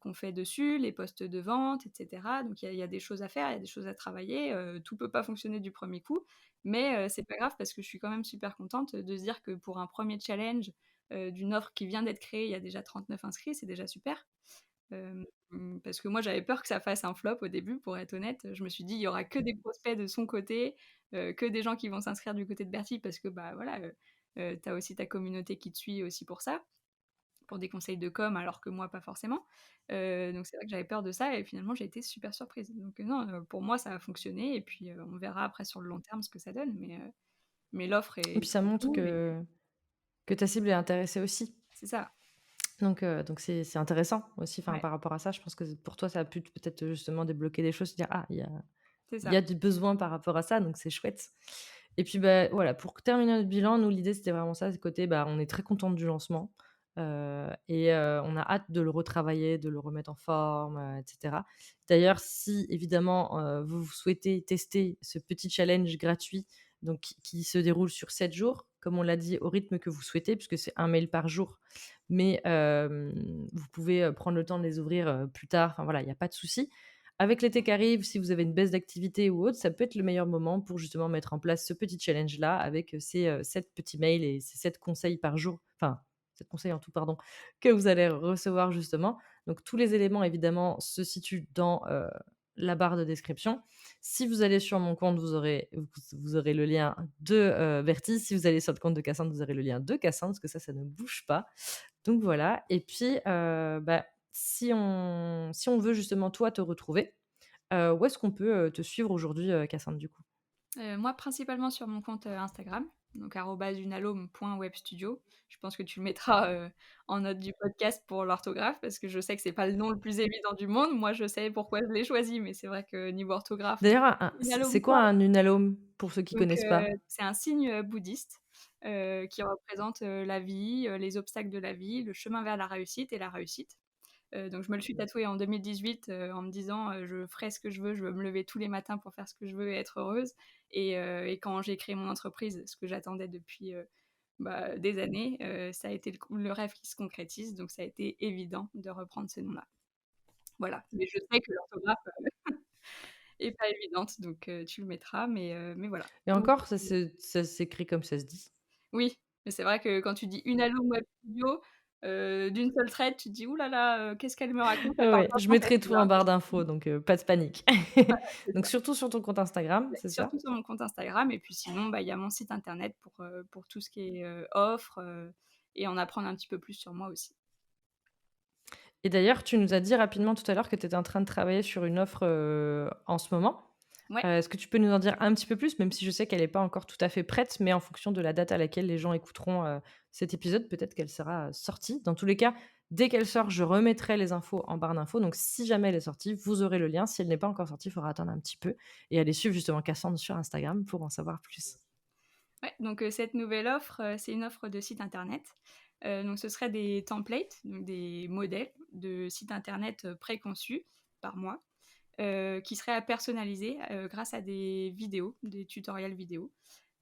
qu'on fait dessus, les posts de vente et cetera. Donc il y a des choses à faire, il y a des choses à travailler, tout peut pas fonctionner du premier coup, mais c'est pas grave parce que je suis quand même super contente de se dire que pour un premier challenge, d'une offre qui vient d'être créée, il y a déjà 39 inscrits, c'est déjà super. Parce que moi, j'avais peur que ça fasse un flop au début, pour être honnête. Je me suis dit: «Il y aura que des prospects de son côté, que des gens qui vont s'inscrire du côté de Bertie», parce que, bah, voilà, tu as aussi ta communauté qui te suit aussi pour ça, pour des conseils de com, alors que moi, pas forcément. Donc c'est vrai que j'avais peur de ça et finalement, j'ai été super surprise. Donc non, pour moi, ça a fonctionné et puis, on verra après sur le long terme ce que ça donne, mais l'offre Et est puis ça montre cool et que ta cible est intéressée aussi. c'est ça, Donc c'est intéressant aussi, enfin ouais, par rapport à ça, je pense que pour toi ça a pu peut-être justement débloquer des choses, se dire: «Ah, c'est il y ça. a du besoin par rapport à ça», donc c'est chouette. Et puis, bah, voilà, pour terminer notre bilan, nous l'idée c'était vraiment ça, ce côté, bah, on est très contente du lancement, on a hâte de le retravailler, de le remettre en forme, et cetera. D'ailleurs, si évidemment, vous souhaitez tester ce petit challenge gratuit, donc qui se déroule sur 7 jours, comme on l'a dit, au rythme que vous souhaitez, puisque c'est un mail par jour, mais vous pouvez, prendre le temps de les ouvrir, plus tard, enfin voilà, il y a pas de souci. Avec l'été qui arrive, si vous avez une baisse d'activité ou autre, ça peut être le meilleur moment pour justement mettre en place ce petit challenge-là avec, ces, 7 petits mails et ces 7 conseils par jour, enfin 7 conseils en tout, pardon, que vous allez recevoir justement. Donc tous les éléments évidemment se situent dans, la barre de description. Si vous allez sur mon compte, vous aurez le lien de, Verti. Si vous allez sur le compte de Cassandre, vous aurez le lien de Cassandre parce que ça ne bouge pas. Donc voilà et puis, bah, si on veut justement toi te retrouver, où est-ce qu'on peut, te suivre aujourd'hui, Cassandre du coup? Moi, principalement sur mon compte, Instagram, donc @unalome.webstudio. Je pense que tu le mettras, en note du podcast pour l'orthographe, parce que je sais que c'est pas le nom le plus évident du monde. Moi, je sais pourquoi je l'ai choisi, mais c'est vrai que niveau orthographe, D'ailleurs, c'est unalome. quoi un unalome pour ceux qui Donc connaissent pas? c'est un signe, bouddhiste, qui représente, la vie, les obstacles de la vie, le chemin vers la réussite et la réussite. Donc je me le suis tatoué en 2018, en me disant, «Je ferai ce que je veux me lever tous les matins pour faire ce que je veux et être heureuse», et quand j'ai créé mon entreprise, ce que j'attendais depuis, des années, ça a été le rêve qui se concrétise, donc ça a été évident de reprendre ce nom-là. Voilà, mais je sais que l'orthographe est pas évidente, donc tu le mettras, mais voilà. Et Donc encore, ça s'écrit comme ça se dit. oui, mais c'est vrai que quand tu dis Unalome Web Studio, d'une seule traite, tu te dis: «Ouh là là, qu'est-ce qu'elle me raconte? Elle parle Ouais, pas je français mettrai tout celle-là». en barre d'infos, donc pas de panique. C'est Donc ça. surtout sur ton compte Instagram, Ouais, c'est ça? surtout sur mon compte Instagram et puis sinon, il y a mon site internet pour tout ce qui est, offres, et en apprendre un petit peu plus sur moi aussi. Et d'ailleurs, tu nous as dit rapidement tout à l'heure que tu étais en train de travailler sur une offre, en ce moment. Ouais. Est-ce que tu peux nous en dire un petit peu plus? Même si je sais qu'elle est pas encore tout à fait prête, mais en fonction de la date à laquelle les gens écouteront, cet épisode, peut-être qu'elle sera sortie. Dans tous les cas, dès qu'elle sort, je remettrai les infos en barre d'infos. Donc si jamais elle est sortie, vous aurez le lien. Si elle n'est pas encore sortie, il faudra attendre un petit peu et aller suivre justement Cassandre sur Instagram pour en savoir plus. Ouais, donc cette nouvelle offre, c'est une offre de site internet. Donc ce serait des templates, donc des modèles de sites internet, préconçus par moi, qui seraient à personnaliser, grâce à des vidéos, des tutoriels vidéo.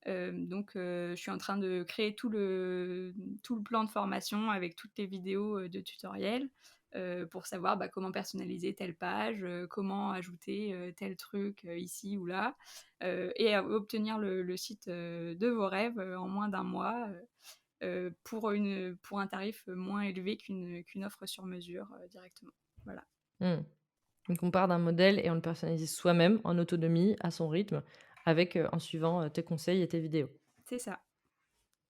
Je suis en train de créer tout le plan de formation avec toutes les vidéos, de tutoriels, pour savoir, comment personnaliser telle page, comment ajouter, tel truc, ici ou là, et à obtenir le site, de vos rêves, en moins d'un mois, pour un tarif, moins élevé qu'une offre sur mesure, directement. Voilà, Mmh. Donc on part d'un modèle et on le personnalise soi-même en autonomie, à son rythme, avec, en suivant, tes conseils et tes vidéos. c'est ça.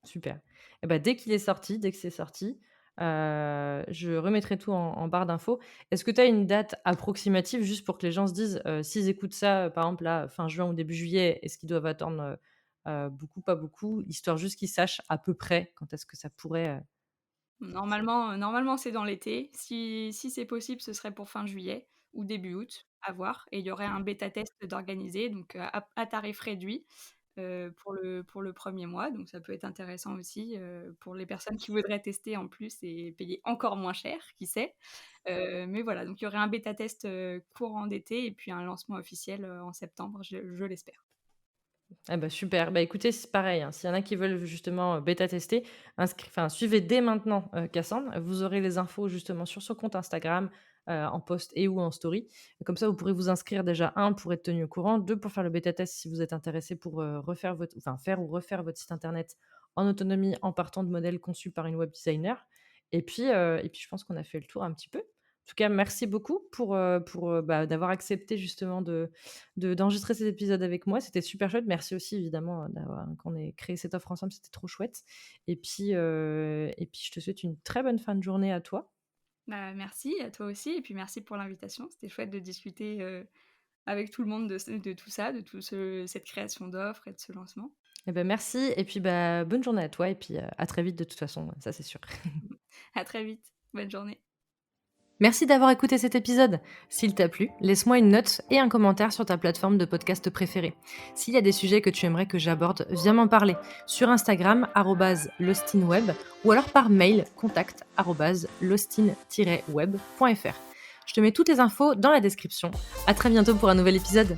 Super. Et bah, dès qu'il est sorti, dès que c'est sorti, je remettrai tout en barre d'infos. Est-ce que tu as une date approximative juste pour que les gens se disent, s'ils écoutent ça, par exemple là, fin juin ou début juillet, est-ce qu'ils doivent attendre, beaucoup, pas beaucoup? Histoire juste qu'ils sachent à peu près quand est-ce que ça pourrait, Normalement, c'est dans l'été. Si c'est possible, ce serait pour fin juillet ou début août, à voir, et il y aurait un bêta test d'organiser, donc à tarif réduit, pour le 1er mois, donc ça peut être intéressant aussi, pour les personnes qui voudraient tester en plus et payer encore moins cher, qui sait? Mais voilà, donc il y aurait un bêta test, courant d'été et puis un lancement officiel, en septembre, je l'espère. ah bah, super. Bah, écoutez, c'est pareil, hein, s'il y en a qui veulent justement, bêta tester, suivez dès maintenant, Cassandre. Vous aurez les infos justement sur son compte Instagram, en post et ou en story. Comme ça, vous pourrez vous inscrire déjà, un pour être tenu au courant, 2 pour faire le bêta test si vous êtes intéressé pour, faire ou refaire votre site internet en autonomie en partant de modèles conçus par une web designer et puis je pense qu'on a fait le tour un petit peu. En tout cas, merci beaucoup pour d'avoir accepté justement d'enregistrer cet épisode avec moi. C'était super chouette. Merci aussi évidemment, d'avoir qu'on ait créé cette offre ensemble, c'était trop chouette et puis je te souhaite une très bonne fin de journée à toi. Merci à toi aussi et puis merci pour l'invitation. C'était chouette de discuter, avec tout le monde de tout ça, de cette création d'offres et de ce lancement. Et ben merci et puis, bah, bonne journée à toi et puis, à très vite de toute façon, ça c'est sûr. À très vite. Bonne journée. Merci d'avoir écouté cet épisode. S'il t'a plu, laisse-moi une note et un commentaire sur ta plateforme de podcast préférée. S'il y a des sujets que tu aimerais que j'aborde, viens m'en parler sur Instagram @lostinweb ou alors par mail contact @lostin-web.fr. Je te mets toutes les infos dans la description. À très bientôt pour un nouvel épisode.